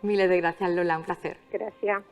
Miles de gracias, Lola, un placer. Gracias.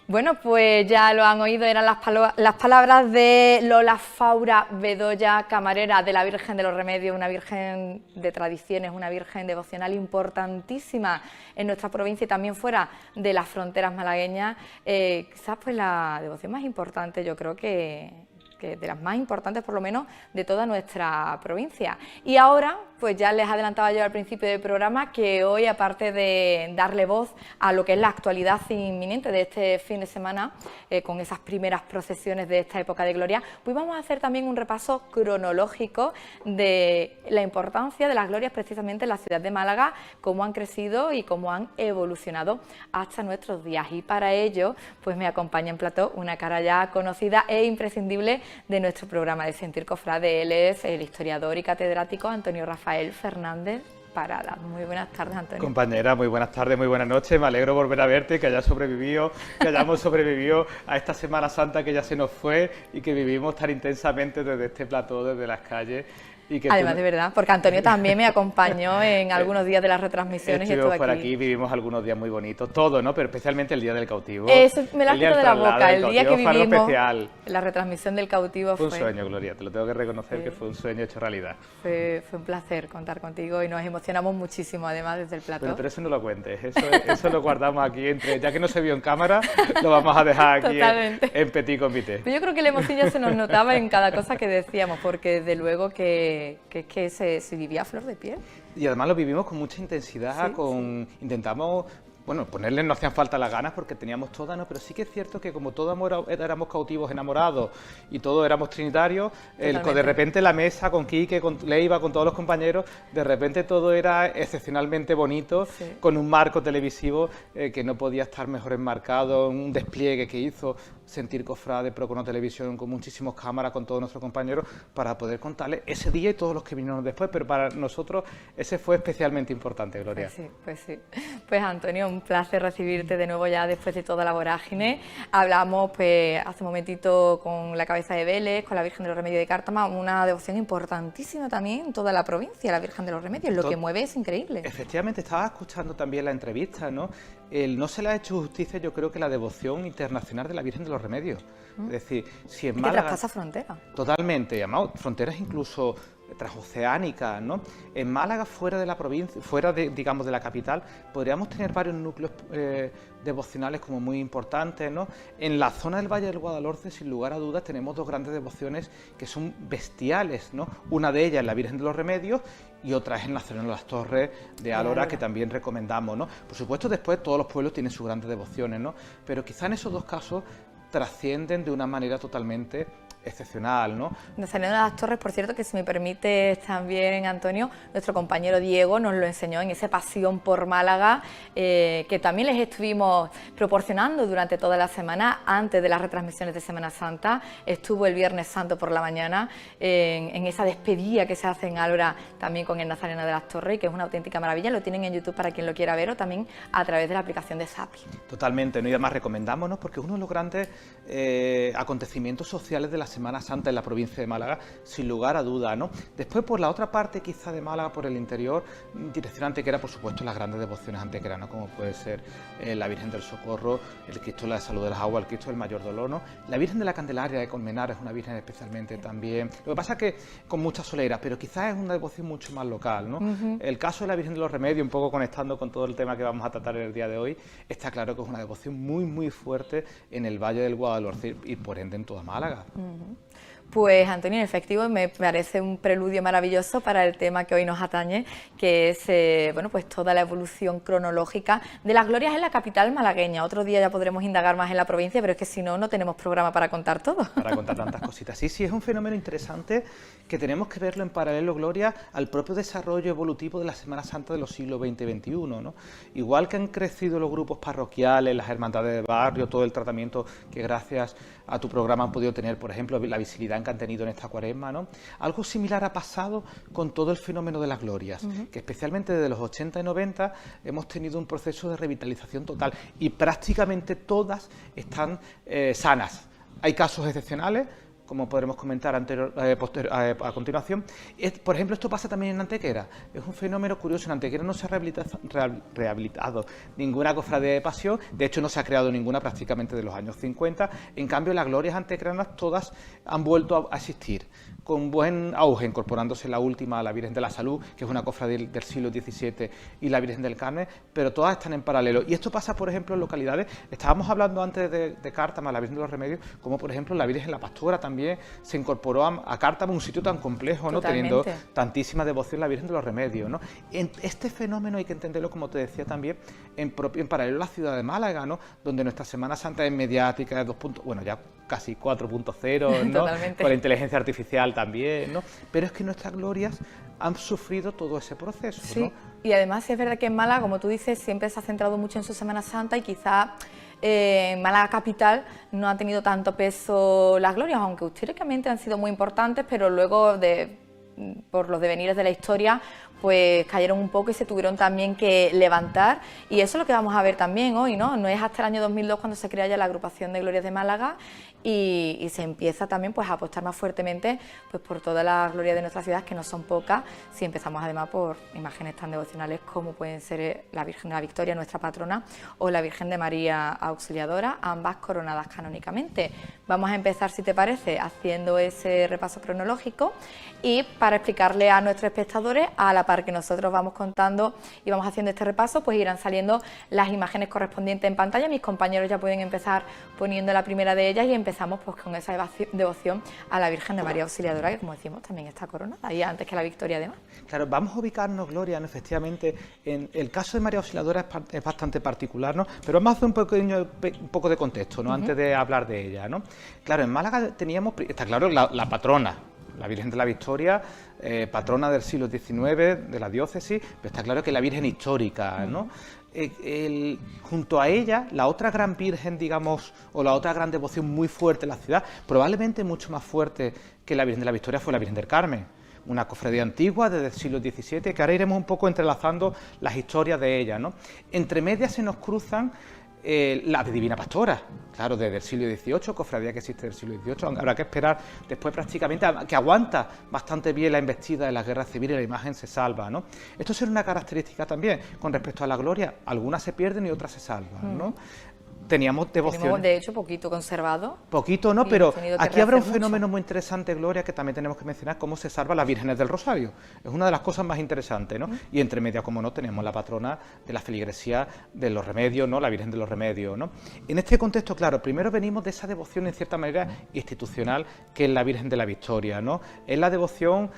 Bueno, pues ya lo han oído, eran las palabras de Lola Faura Bedoya, camarera de la Virgen de los Remedios, una virgen de tradiciones, una virgen devocional importantísima en nuestra provincia y también fuera de las fronteras malagueñas. Quizás pues la devoción más importante, yo creo que de las más importantes por lo menos de toda nuestra provincia. Y ahora, pues ya les adelantaba yo al principio del programa que hoy, aparte de darle voz a lo que es la actualidad inminente de este fin de semana, con esas primeras procesiones de esta época de gloria, pues vamos a hacer también un repaso cronológico de la importancia de las glorias precisamente en la ciudad de Málaga, cómo han crecido y cómo han evolucionado hasta nuestros días. Y para ello, pues me acompaña en plató una cara ya conocida e imprescindible de nuestro programa de Sentir Cofrade. Él es el historiador y catedrático Antonio Rafael Fernández Parada. Muy buenas tardes, Antonio. Compañera, muy buenas tardes, muy buenas noches. Me alegro volver a verte, que hayas sobrevivido, que hayamos sobrevivido a esta Semana Santa que ya se nos fue y que vivimos tan intensamente desde este plató, desde las calles. Y que además, de verdad, porque Antonio también me acompañó en algunos días de las retransmisiones. Estuvimos por aquí, vivimos algunos días muy bonitos, todo, ¿no? Pero especialmente el Día del Cautivo. Eso me lo has quitado de la boca, el día que vivimos especial. La retransmisión del Cautivo fue un sueño, Gloria, te lo tengo que reconocer, que fue un sueño hecho realidad. Fue un placer contar contigo y nos emocionamos muchísimo, además, desde el plató. Pero eso no lo cuentes, eso lo guardamos aquí, ya que no se vio en cámara, lo vamos a dejar aquí en petit comité. Pero yo creo que la emoción ya se nos notaba en cada cosa que decíamos, porque desde luego que se vivía a flor de piel. Y además lo vivimos con mucha intensidad, intentamos, bueno, ponerle no hacían falta las ganas porque teníamos todas, ¿no? Pero sí que es cierto que como todos éramos cautivos enamorados y todos éramos trinitarios, de repente la mesa con Quique, con Leiva, con todos los compañeros, de repente todo era excepcionalmente bonito, con un marco televisivo que no podía estar mejor enmarcado, un despliegue que hizo Sentir Cofrade, Procono Televisión, con muchísimas cámaras, con todos nuestros compañeros, para poder contarles ese día y todos los que vinieron después, pero para nosotros ese fue especialmente importante, Gloria. Pues sí. Pues Antonio, un placer recibirte de nuevo ya después de toda la vorágine. Hablamos pues hace un momentito con la cabeza de Vélez, con la Virgen de los Remedios de Cártama, una devoción importantísima también en toda la provincia, la Virgen de los Remedios, lo que mueve es increíble. Efectivamente, estaba escuchando también la entrevista, ¿no? No se le ha hecho justicia, yo creo, que la devoción internacional de la Virgen de los Remedios. Es decir, si en Málaga... Que traspasa fronteras. Totalmente, además, fronteras incluso transoceánicas, ¿no? En Málaga, fuera de la provincia, fuera de, digamos, de la capital, podríamos tener varios núcleos devocionales como muy importantes, ¿no? En la zona del Valle del Guadalhorce, sin lugar a dudas, tenemos dos grandes devociones que son bestiales, ¿no? Una de ellas es la Virgen de los Remedios y otra es el Nazareno de las Torres de Álora, que también recomendamos, ¿no? Por supuesto, después todos los pueblos tienen sus grandes devociones, ¿no? Pero quizá en esos dos casos trascienden de una manera totalmente excepcional, ¿no? Nazareno de las Torres, por cierto, que si me permite también, Antonio, nuestro compañero Diego nos lo enseñó en esa pasión por Málaga, que también les estuvimos proporcionando durante toda la semana, antes de las retransmisiones de Semana Santa. Estuvo el Viernes Santo por la mañana en esa despedida que se hace en Álora también con el Nazareno de las Torres, que es una auténtica maravilla. Lo tienen en YouTube para quien lo quiera ver, o también a través de la aplicación de Sapi. Totalmente, ¿no? Y además recomendamos, ¿no? Porque es uno de los grandes acontecimientos sociales de la Semana Santa en la provincia de Málaga, sin lugar a duda, ¿no? Después, por la otra parte quizá de Málaga, por el interior, dirección antequera, por supuesto, las grandes devociones antequeras, ¿no? Como puede ser la Virgen del Socorro, el Cristo de la Salud de las Aguas, el Cristo del Mayor Dolor, ¿no? La Virgen de la Candelaria de Colmenar es una virgen especialmente también. Lo que pasa es que con mucha solera, pero quizás es una devoción mucho más local, ¿no? El caso de la Virgen de los Remedios, un poco conectando con todo el tema que vamos a tratar en el día de hoy, está claro que es una devoción muy, muy fuerte en el Valle del Guadalhorce y por ende en toda Málaga. Pues Antonio, en efectivo, me parece un preludio maravilloso para el tema que hoy nos atañe, que es bueno, pues toda la evolución cronológica de las glorias en la capital malagueña. Otro día ya podremos indagar más en la provincia, pero es que si no, no tenemos programa para contar todo. Para contar tantas cositas. Sí, es un fenómeno interesante que tenemos que verlo en paralelo, Gloria, al propio desarrollo evolutivo de la Semana Santa de los siglos XX y XXI, ¿no? Igual que han crecido los grupos parroquiales, las hermandades de barrio, todo el tratamiento que gracias a tu programa han podido tener, por ejemplo, la visibilidad que han tenido en esta cuaresma, ¿no? Algo similar ha pasado con todo el fenómeno de las glorias, que especialmente desde los 80 y 90 hemos tenido un proceso de revitalización total y prácticamente todas están sanas. Hay casos excepcionales, como podremos comentar a continuación. Por ejemplo, esto pasa también en Antequera. Es un fenómeno curioso. En Antequera no se ha rehabilitado ninguna cofradía de pasión, de hecho no se ha creado ninguna prácticamente de los años 50. En cambio, las glorias antequeranas todas han vuelto a existir, con buen auge, incorporándose la última, la Virgen de la Salud, que es una cofradía del siglo XVII, y la Virgen del Carmen, pero todas están en paralelo. Y esto pasa, por ejemplo, en localidades, estábamos hablando antes de Cártama, la Virgen de los Remedios, como por ejemplo la Virgen la Pastora también se incorporó a Cártama, un sitio tan complejo, ¿no? Teniendo tantísima devoción la Virgen de los Remedios, ¿no? Este fenómeno hay que entenderlo, como te decía también, en paralelo a la ciudad de Málaga, ¿no? Donde nuestra Semana Santa es mediática, es ya casi 4.0, ¿no? Con la inteligencia artificial también, ¿no? Pero es que nuestras glorias han sufrido todo ese proceso, sí, ¿no? Y además es verdad que en Málaga, como tú dices, siempre se ha centrado mucho en su Semana Santa y quizá en Málaga capital no ha tenido tanto peso las glorias, aunque históricamente han sido muy importantes, pero luego por los devenires de la historia pues cayeron un poco y se tuvieron también que levantar, y eso es lo que vamos a ver también hoy, ¿no? No es hasta el año 2002 cuando se crea ya la agrupación de glorias de Málaga y se empieza también pues a apostar más fuertemente pues por todas las glorias de nuestra ciudad, que no son pocas, si empezamos además por imágenes tan devocionales como pueden ser la Virgen de la Victoria, nuestra patrona, o la Virgen de María Auxiliadora, ambas coronadas canónicamente. Vamos a empezar, si te parece, haciendo ese repaso cronológico, y para explicarle a nuestros espectadores, a la par que nosotros vamos contando y vamos haciendo este repaso, pues irán saliendo las imágenes correspondientes en pantalla. Mis compañeros ya pueden empezar poniendo la primera de ellas y empezamos pues con esa devoción a la Virgen de María Auxiliadora, que como decimos también está coronada y antes que la Victoria además. Claro, vamos a ubicarnos, Gloria, ¿no? Efectivamente, en el caso de María Auxiliadora es bastante particular, ¿no? Pero vamos a hacer un poco de contexto, ¿no? Antes de hablar de ella, ¿no? Claro, en Málaga teníamos, está claro, la patrona, la Virgen de la Victoria, patrona del siglo XIX, de la diócesis, pero está claro que la Virgen histórica, ¿no? Junto a ella, la otra gran Virgen, digamos, o la otra gran devoción muy fuerte en la ciudad, probablemente mucho más fuerte que la Virgen de la Victoria, fue la Virgen del Carmen, una cofradía antigua desde el siglo XVII, que ahora iremos un poco entrelazando las historias de ella, ¿no? Entre medias se nos cruzan la Divina Pastora, claro, desde el siglo XVIII, cofradía que existe desde el siglo XVIII, habrá que esperar después prácticamente que aguanta bastante bien la embestida de la guerra civil y la imagen se salva, ¿no? Esto será una característica también con respecto a la gloria, algunas se pierden y otras se salvan, ¿no? Teníamos devociones. Tenemos, de hecho, poquito conservado. Poquito, ¿no? Pero aquí habrá un fenómeno muy interesante, Gloria, que también tenemos que mencionar, cómo se salva las vírgenes del Rosario. Es una de las cosas más interesantes, ¿no? Y entre medias, como no, tenemos la patrona de la feligresía de los Remedios, ¿no? La Virgen de los Remedios, ¿no? En este contexto, claro, primero venimos de esa devoción, en cierta manera, institucional, que es la Virgen de la Victoria, ¿no? Es la devoción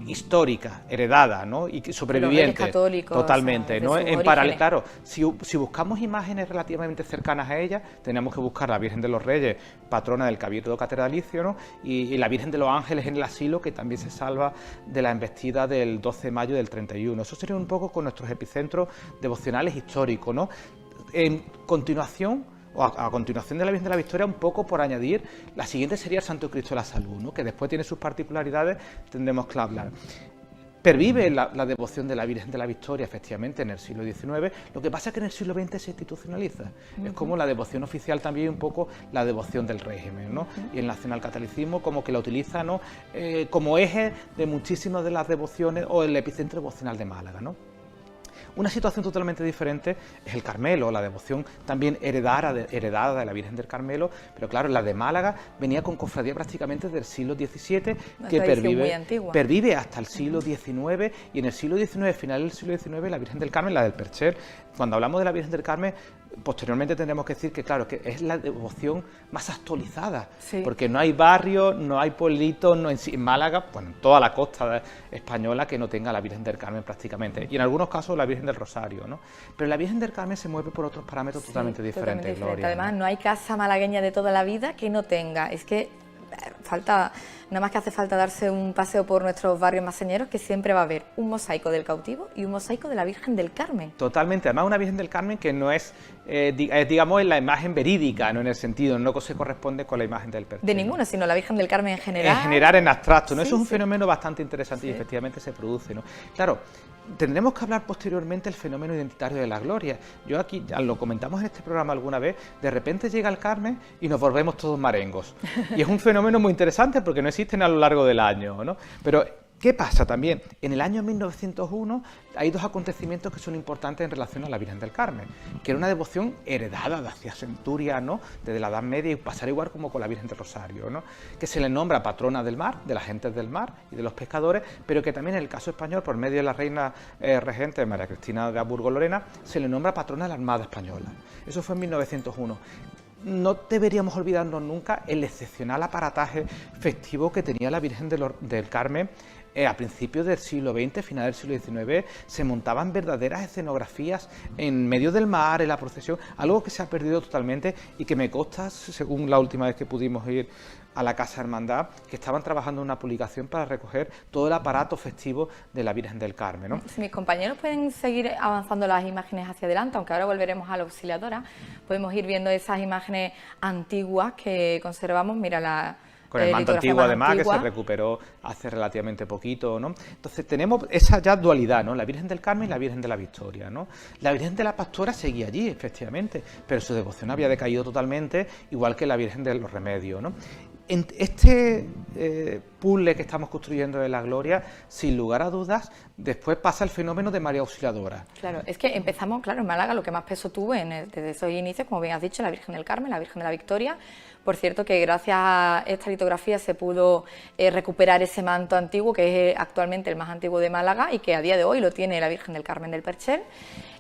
histórica, heredada, ¿no? Y sobreviviente, católicos, totalmente, ¿no? En paralelo, claro, si buscamos imágenes relativamente cercanas a ella, tenemos que buscar la Virgen de los Reyes, patrona del Cabildo Catedralicio, ¿no? Y la Virgen de los Ángeles en el asilo, que también se salva de la embestida del 12 de mayo del 31. Eso sería un poco con nuestros epicentros devocionales históricos, ¿no? En continuación, a continuación de la Virgen de la Victoria, un poco por añadir, la siguiente sería el Santo Cristo de la Salud, ¿no? Que después tiene sus particularidades, tendremos que hablar. Pervive la devoción de la Virgen de la Victoria, efectivamente, en el siglo XIX, lo que pasa es que en el siglo XX se institucionaliza. Es como la devoción oficial también, un poco la devoción del régimen, ¿no? Y el nacionalcatolicismo como que la utiliza, ¿no? Como eje de muchísimas de las devociones, o el epicentro devocional de Málaga, ¿no? Una situación totalmente diferente es el Carmelo, la devoción también heredada de la Virgen del Carmelo, pero claro, la de Málaga venía con cofradía prácticamente del siglo XVII, que pervive hasta el siglo XIX, y en el siglo XIX, final del siglo XIX, la Virgen del Carmen, la del Percher. Cuando hablamos de la Virgen del Carmen, posteriormente tendremos que decir que, claro, que es la devoción más actualizada, sí, porque no hay barrio, no hay pueblito, no en Málaga, bueno, en toda la costa española, que no tenga la Virgen del Carmen prácticamente, y en algunos casos la Virgen del Rosario, ¿no? Pero la Virgen del Carmen se mueve por otros parámetros totalmente diferentes, Gloria. Además, no hay casa malagueña de toda la vida que no tenga, es que falta nada más que hace falta darse un paseo por nuestros barrios maseñeros, que siempre va a haber un mosaico del Cautivo y un mosaico de la Virgen del Carmen. Totalmente, además una Virgen del Carmen que no es, digamos, en la imagen verídica, no en el sentido, no se corresponde con la imagen del Perchel. De ninguna, sino la Virgen del Carmen en general. En general, en abstracto, ¿no? Sí, Eso es un sí. fenómeno bastante interesante y efectivamente se produce, ¿no? Claro, tendremos que hablar posteriormente del fenómeno identitario de la gloria. Yo aquí, ya lo comentamos en este programa alguna vez, de repente llega el Carmen y nos volvemos todos marengos. Y es un fenómeno muy interesante porque no existen a lo largo del año, ¿no? Pero ¿qué pasa también? En el año 1901 hay dos acontecimientos que son importantes en relación a la Virgen del Carmen, que era una devoción heredada de hacia centurias, ¿no? Desde la Edad Media, y pasará igual como con la Virgen del Rosario, ¿no? Que se le nombra patrona del mar, de las gentes del mar y de los pescadores, pero que también en el caso español, por medio de la reina regente María Cristina de Habsburgo-Lorena, se le nombra patrona de la Armada Española. Eso fue en 1901. No deberíamos olvidarnos nunca el excepcional aparataje festivo que tenía la Virgen del Carmen. A principios del siglo XX, final del siglo XIX, se montaban verdaderas escenografías en medio del mar, en la procesión, algo que se ha perdido totalmente y que me consta, según la última vez que pudimos ir a la Casa Hermandad, que estaban trabajando en una publicación para recoger todo el aparato festivo de la Virgen del Carmen, ¿no? Si mis compañeros pueden seguir avanzando las imágenes hacia adelante, aunque ahora volveremos a la auxiliadora, podemos ir viendo esas imágenes antiguas que conservamos. Mira, con el manto antiguo, además, que se recuperó hace relativamente poquito, ¿no? Entonces tenemos esa ya dualidad, ¿no? La Virgen del Carmen y la Virgen de la Victoria, ¿no? La Virgen de la Pastora seguía allí, efectivamente, pero su devoción había decaído totalmente, igual que la Virgen de los Remedios, ¿no? En este puzzle que estamos construyendo de la Gloria, sin lugar a dudas, después pasa el fenómeno de María Auxiliadora. Claro, es que empezamos, claro, en Málaga lo que más peso tuvo desde esos inicios, como bien has dicho, la Virgen del Carmen, la Virgen de la Victoria. Por cierto, que gracias a esta litografía se pudo recuperar ese manto antiguo, que es actualmente el más antiguo de Málaga y que a día de hoy lo tiene la Virgen del Carmen del Perchel.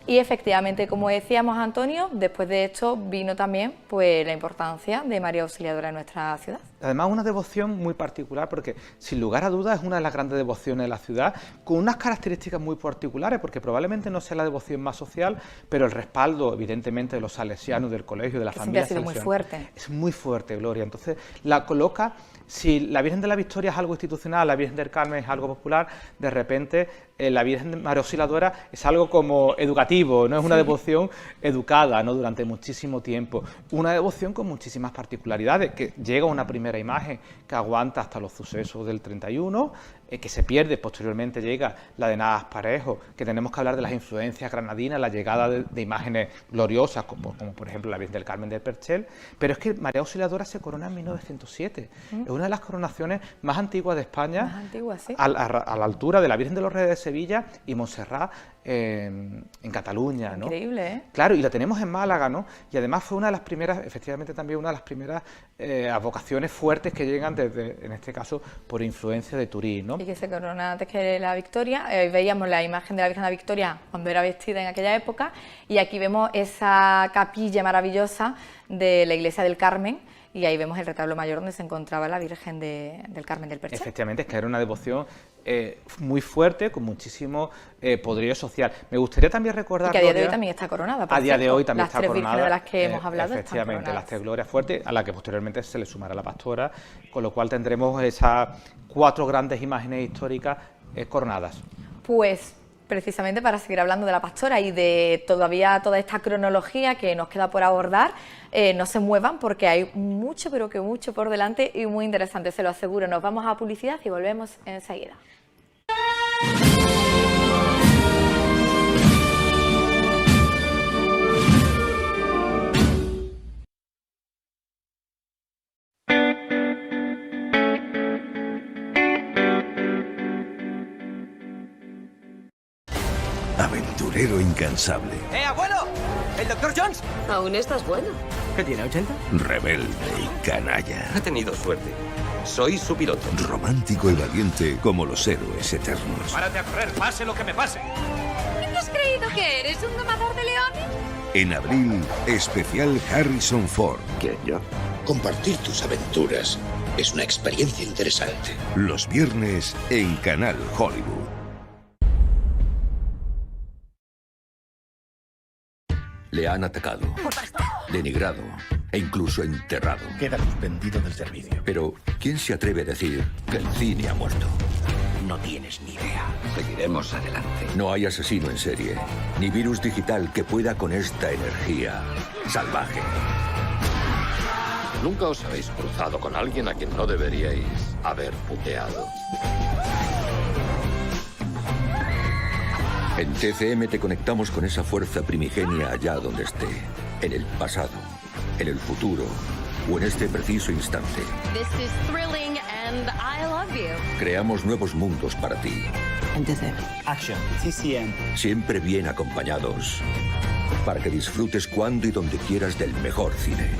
Y efectivamente, como decíamos, Antonio, después de esto vino también pues la importancia de María Auxiliadora en nuestra ciudad. Además, una devoción muy particular porque, sin lugar a dudas, es una de las grandes devociones de la ciudad, con unas características muy particulares, porque probablemente no sea la devoción más social, pero el respaldo, evidentemente, de los salesianos, del colegio, de la familia siempre ha sido muy fuerte. Es muy fuerte, Gloria. Entonces, la coloca, si la Virgen de la Victoria es algo institucional, la Virgen del Carmen es algo popular, de repente la Virgen de María Auxiliadora es algo como educativo, no es una devoción educada, ¿no? Durante muchísimo tiempo. Una devoción con muchísimas particularidades, que llega a una primera imagen que aguanta hasta los sucesos del 31, que se pierde, posteriormente llega la de Navas Parejo, que tenemos que hablar de las influencias granadinas, la llegada de imágenes gloriosas, como por ejemplo la Virgen del Carmen del Perchel, pero es que María Auxiliadora se corona en 1907, es una de las coronaciones más antiguas de España, más antigua, sí, a la altura de la Virgen de los Reyes de Sevilla y Montserrat en Cataluña, ¿no? Increíble, ¿eh? Claro, y la tenemos en Málaga, ¿no? Y además fue una de las primeras, efectivamente también una de las primeras advocaciones fuertes que llegan desde, en este caso, por influencia de Turín, ¿no? Y que se corona antes que la Victoria. Veíamos la imagen de la Virgen de la Victoria cuando era vestida en aquella época, y aquí vemos esa capilla maravillosa de la iglesia del Carmen, y ahí vemos el retablo mayor donde se encontraba la Virgen del Carmen del Perchel. Efectivamente, es que era una devoción muy fuerte, con muchísimo poderío social. Me gustaría también recordar... Y que a día de hoy también está coronada. A día de hoy también está coronada. Las tres vírgenes de las que hemos hablado efectivamente, están las tres glorias fuertes, a la que posteriormente se le sumará la pastora, con lo cual tendremos esas 4 grandes imágenes históricas coronadas. Pues precisamente para seguir hablando de la pastora y de todavía toda esta cronología que nos queda por abordar, no se muevan porque hay mucho, pero que mucho por delante y muy interesante, se lo aseguro. Nos vamos a publicidad y volvemos enseguida. Aventurero incansable. ¡Abuelo! ¿El Dr. Jones? ¿Aún estás bueno? ¿Qué tiene, 80? Rebelde y canalla. Ha tenido suerte. Soy su piloto. Romántico y valiente como los héroes eternos. ¡Párate a correr! ¡Pase lo que me pase! ¿Qué te has creído que eres? ¿Un domador de leones? En abril, especial Harrison Ford. ¿Quién, yo? Compartir tus aventuras es una experiencia interesante. Los viernes en Canal Hollywood. Le han atacado, denigrado e incluso enterrado. Queda suspendido del servicio. Pero, ¿quién se atreve a decir que el cine ha muerto? No tienes ni idea. Seguiremos adelante. No hay asesino en serie, ni virus digital que pueda con esta energía salvaje. Nunca os habéis cruzado con alguien a quien no deberíais haber puteado. En TCM te conectamos con esa fuerza primigenia allá donde esté, en el pasado, en el futuro o en este preciso instante. This is thrilling and I love you. Creamos nuevos mundos para ti, En TCM. Action. CCM. siempre bien acompañados, para que disfrutes cuando y donde quieras del mejor cine.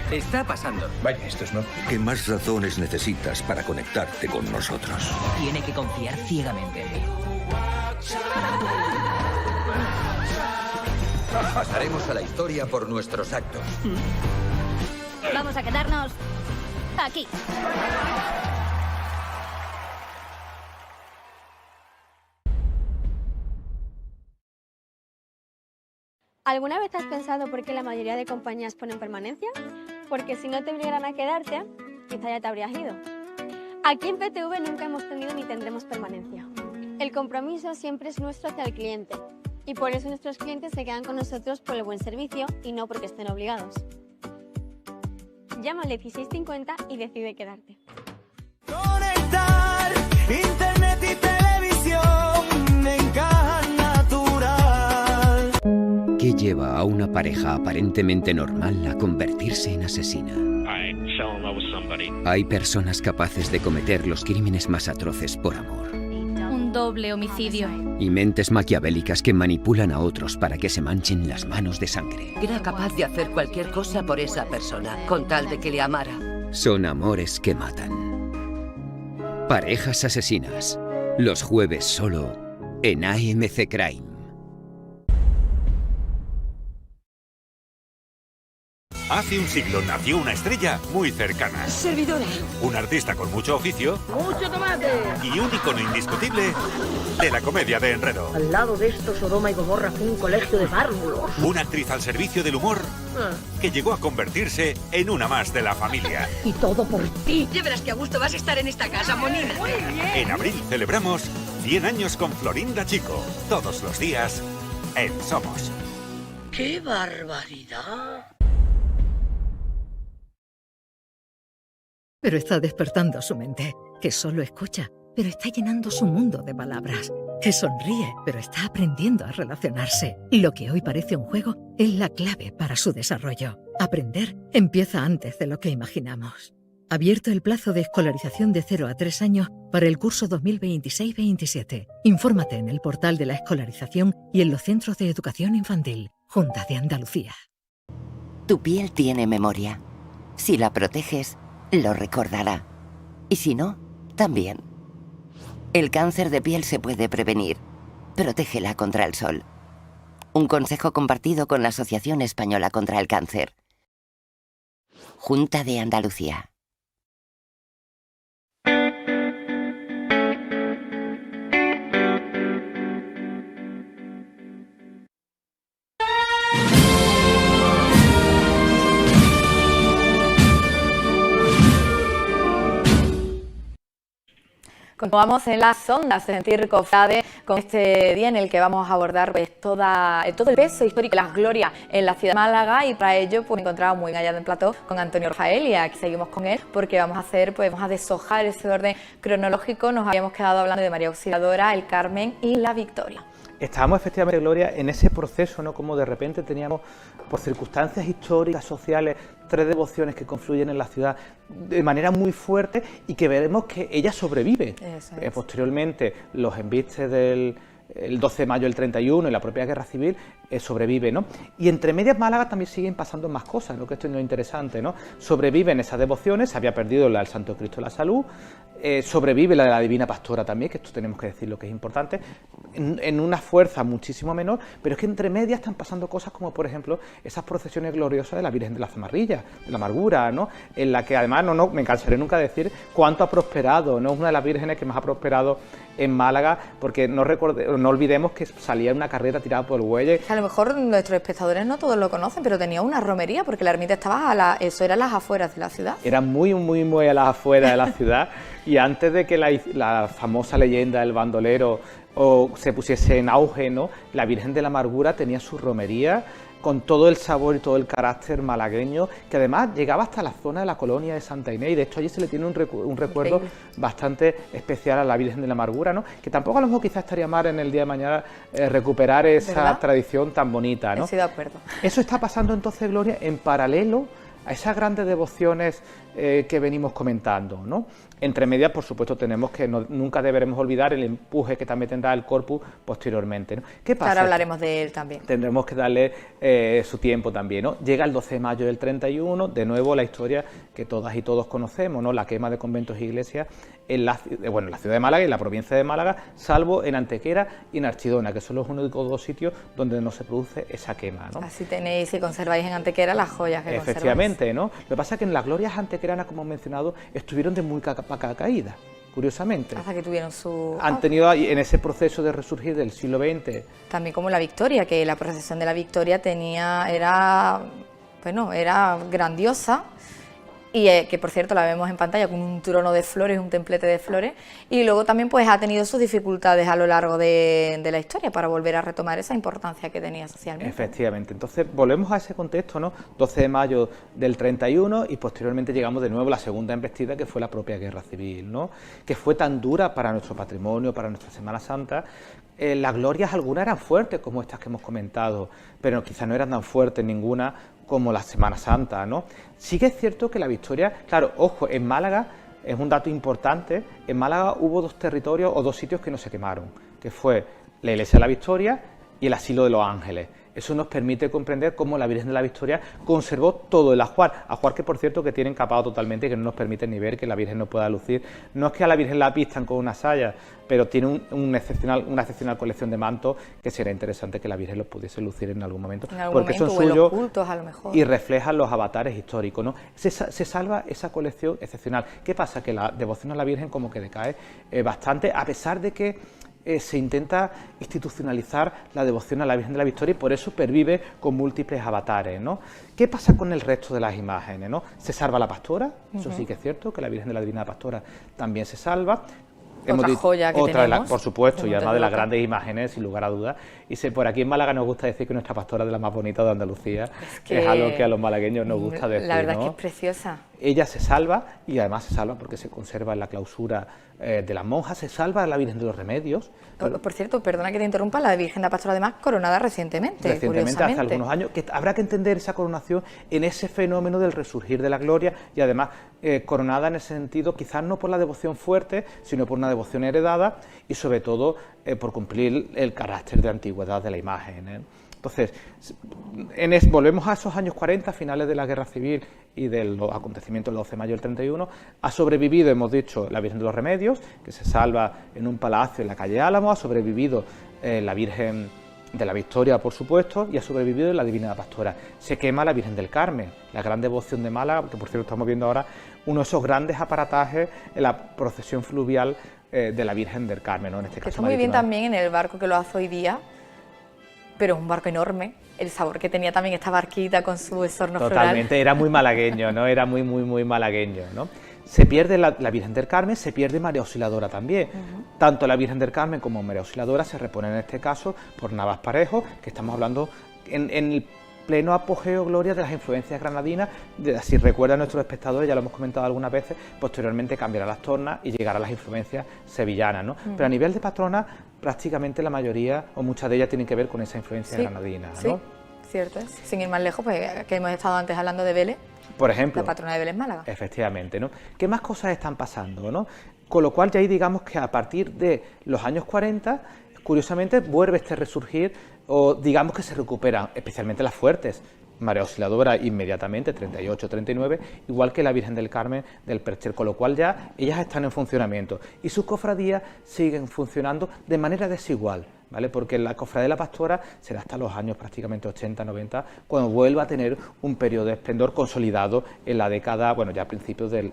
Está pasando. Vaya, esto es nuevo. ¿Qué más razones necesitas para conectarte con nosotros? Tiene que confiar ciegamente en mí. Pasaremos a la historia por nuestros actos. Vamos a quedarnos aquí. ¿Alguna vez has pensado por qué la mayoría de compañías ponen permanencia? Porque si no te obligaran a quedarte, quizá ya te habrías ido. Aquí en PTV nunca hemos tenido ni tendremos permanencia. El compromiso siempre es nuestro hacia el cliente y por eso nuestros clientes se quedan con nosotros por el buen servicio y no porque estén obligados. Llama al 1650 y decide quedarte. Conectar internet y televisión en Caja Natural. ¿Qué lleva a una pareja aparentemente normal a convertirse en asesina? Hay personas capaces de cometer los crímenes más atroces por amor. Un doble homicidio. Y mentes maquiavélicas que manipulan a otros para que se manchen las manos de sangre. Era capaz de hacer cualquier cosa por esa persona, con tal de que le amara. Son amores que matan. Parejas asesinas. Los jueves solo en AMC Crime. Hace un siglo nació una estrella muy cercana. Servidora. Un artista con mucho oficio. ¡Mucho tomate! Y un icono indiscutible de la comedia de enredo. Al lado de esto, Sodoma y Gomorra fue un colegio de párvulos. Una actriz al servicio del humor que llegó a convertirse en una más de la familia. Y todo por ti. Ya verás que a gusto vas a estar en esta casa, monina. Muy bien. En abril celebramos 100 años con Florinda Chico. Todos los días en Somos. ¡Qué barbaridad! Pero está despertando su mente, que solo escucha, pero está llenando su mundo de palabras, que sonríe, pero está aprendiendo a relacionarse. Lo que hoy parece un juego es la clave para su desarrollo. Aprender empieza antes de lo que imaginamos. Abierto el plazo de escolarización de 0 a 3 años para el curso 2026-27. Infórmate en el portal de la escolarización y en los centros de educación infantil. Junta de Andalucía. Tu piel tiene memoria. Si la proteges, lo recordará. Y si no, también. El cáncer de piel se puede prevenir. Protégela contra el sol. Un consejo compartido con la Asociación Española contra el Cáncer. Junta de Andalucía. Continuamos en las ondas de Sentir Cofrade con este día en el que vamos a abordar pues, todo el peso histórico y las glorias en la ciudad de Málaga, y para ello pues, me encontraba muy allá del plató con Antonio Rafael, y aquí seguimos con él porque vamos a deshojar ese orden cronológico. Nos habíamos quedado hablando de María Auxiliadora, el Carmen y la Victoria. Estábamos efectivamente, Gloria, en ese proceso, ¿no? Como de repente teníamos, por circunstancias históricas, sociales, 3 devociones que confluyen en la ciudad de manera muy fuerte y que veremos que ella sobrevive. Posteriormente, los embistes del 12 de mayo del 31 y la propia guerra civil sobrevive, ¿no? Y entre medias Málaga también siguen pasando más cosas, ¿no? Que esto es lo interesante, ¿no? Sobreviven esas devociones, se había perdido la del Santo Cristo de la Salud, sobrevive la de la Divina Pastora también, que esto tenemos que decir lo que es importante, en una fuerza muchísimo menor, pero es que entre medias están pasando cosas como, por ejemplo, esas procesiones gloriosas de la Virgen de la Zamarrilla, de la Amargura, ¿no? En la que además, no me cansaré nunca de decir cuánto ha prosperado, ¿no? Es una de las vírgenes que más ha prosperado en Málaga, porque no olvidemos que salía una carreta tirada por el Güelle. A lo mejor nuestros espectadores no todos lo conocen, pero tenía una romería, porque la ermita estaba eso era las afueras de la ciudad. Era muy a las afueras de la ciudad, y antes de que la famosa leyenda del bandolero se pusiese en auge, ¿no?, la Virgen de la Amargura tenía su romería con todo el sabor y todo el carácter malagueño, que además llegaba hasta la zona de la colonia de Santa Inés, y de hecho allí se le tiene un recuerdo bastante especial a la Virgen de la Amargura, ¿no?, que tampoco a lo mejor quizás estaría mal en el día de mañana recuperar esa tradición tan bonita, ¿no? Estoy de acuerdo. Eso está pasando entonces, Gloria, en paralelo a esas grandes devociones que venimos comentando, ¿no? Entre medias, por supuesto, tenemos que nunca deberemos olvidar el empuje que también tendrá el Corpus posteriormente, ¿no? ¿Qué pasa? Ahora hablaremos de él también. Tendremos que darle su tiempo también, ¿no? Llega el 12 de mayo del 31, de nuevo la historia que todas y todos conocemos, ¿no? La quema de conventos e iglesias en la ciudad de Málaga y en la provincia de Málaga, salvo en Antequera y en Archidona, que son los únicos dos sitios donde no se produce esa quema, ¿no? Así tenéis y conserváis en Antequera las joyas que efectivamente, ¿no? Lo que pasa es que en las glorias antequeranas, como he mencionado, estuvieron de muy capa caída, curiosamente. Hasta que tuvieron su... Han tenido en ese proceso de resurgir del siglo XX. También como la Victoria, que la procesión de la Victoria era grandiosa, y que por cierto la vemos en pantalla con un trono de flores, un templete de flores, y luego también pues ha tenido sus dificultades a lo largo de la historia para volver a retomar esa importancia que tenía socialmente. Efectivamente, entonces volvemos a ese contexto, ¿no? 12 de mayo del 31 y posteriormente llegamos de nuevo a la segunda embestida, que fue la propia Guerra Civil, ¿no?, que fue tan dura para nuestro patrimonio, para nuestra Semana Santa. Las glorias algunas eran fuertes, como estas que hemos comentado, pero quizás no eran tan fuertes ninguna como la Semana Santa, ¿no? Sí que es cierto que la Victoria, claro, ojo, en Málaga, es un dato importante, en Málaga hubo dos territorios o dos sitios que no se quemaron, que fue la Iglesia de la Victoria y el Asilo de los Ángeles. Eso nos permite comprender cómo la Virgen de la Victoria conservó todo el ajuar que por cierto que tiene encapado totalmente y que no nos permite ni ver que la Virgen no pueda lucir. No es que a la Virgen la pistan con una saya, pero tiene una excepcional colección de mantos que sería interesante que la Virgen los pudiese lucir en algún momento. Porque son suyos a lo mejor. Y reflejan los avatares históricos, ¿no? Se salva esa colección excepcional. ¿Qué pasa? Que la devoción a la Virgen como que decae bastante, a pesar de que se intenta institucionalizar la devoción a la Virgen de la Victoria y por eso pervive con múltiples avatares, ¿no? ¿Qué pasa con el resto de las imágenes, ¿no? Se salva la pastora, eso sí que es cierto, que la Virgen de la Divina Pastora también se salva. Otra joya que tenemos. Por supuesto, y además de las grandes imágenes, sin lugar a dudas. Y por aquí en Málaga nos gusta decir que nuestra pastora es de las más bonitas de Andalucía, que es algo que a los malagueños nos gusta decir, la verdad, ¿no? Es que es preciosa. Ella se salva, y además se salva porque se conserva en la clausura de las monjas, se salva la Virgen de los Remedios. Por cierto, perdona que te interrumpa, la Virgen de la Pastora además coronada recientemente, hace algunos años, que habrá que entender esa coronación en ese fenómeno del resurgir de la gloria, y además coronada en ese sentido, quizás no por la devoción fuerte, sino por una devoción heredada, y sobre todo por cumplir el carácter de antigüedad de la imagen, ¿eh? Entonces, volvemos a esos años 40, finales de la Guerra Civil y de los acontecimientos del 12 de mayo del 31, ha sobrevivido, hemos dicho, la Virgen de los Remedios, que se salva en un palacio en la calle Álamo, ha sobrevivido la Virgen de la Victoria, por supuesto, y ha sobrevivido la Divina Pastora. Se quema la Virgen del Carmen, la gran devoción de Málaga, que por cierto estamos viendo ahora uno de esos grandes aparatajes en la procesión fluvial de la Virgen del Carmen, ¿no? En este caso está muy bien también en el barco que lo hace hoy día, pero es un barco enorme, el sabor que tenía también esta barquita con su esorno floral. Totalmente, era muy malagueño, ¿no? Era muy malagueño, ¿no? Se pierde la Virgen del Carmen, se pierde María Auxiliadora también. Tanto la Virgen del Carmen como María Auxiliadora se reponen en este caso por Navas Parejo, que estamos hablando en el pleno apogeo, Gloria, de las influencias granadinas. Si recuerdan nuestros espectadores, ya lo hemos comentado algunas veces, posteriormente cambiará las tornas y llegará a las influencias sevillanas, ¿no? Pero a nivel de patrona, prácticamente la mayoría o muchas de ellas tienen que ver con esa influencia granadina, ¿no? Sí, cierto es. Sin ir más lejos, pues que hemos estado antes hablando de Vélez. Por ejemplo. La patrona de Vélez, Málaga. Efectivamente, ¿no? ¿Qué más cosas están pasando, no? Con lo cual ya ahí digamos que a partir de los años 40, curiosamente vuelve este resurgir, o digamos que se recuperan, especialmente las fuertes. María Auxiliadora inmediatamente, 38, 39, igual que la Virgen del Carmen del Percher, con lo cual ya ellas están en funcionamiento y sus cofradías siguen funcionando de manera desigual, ¿vale? Porque la Cofradía de la Pastora será hasta los años prácticamente 80, 90, cuando vuelva a tener un periodo de esplendor consolidado en la década, bueno, ya a principios de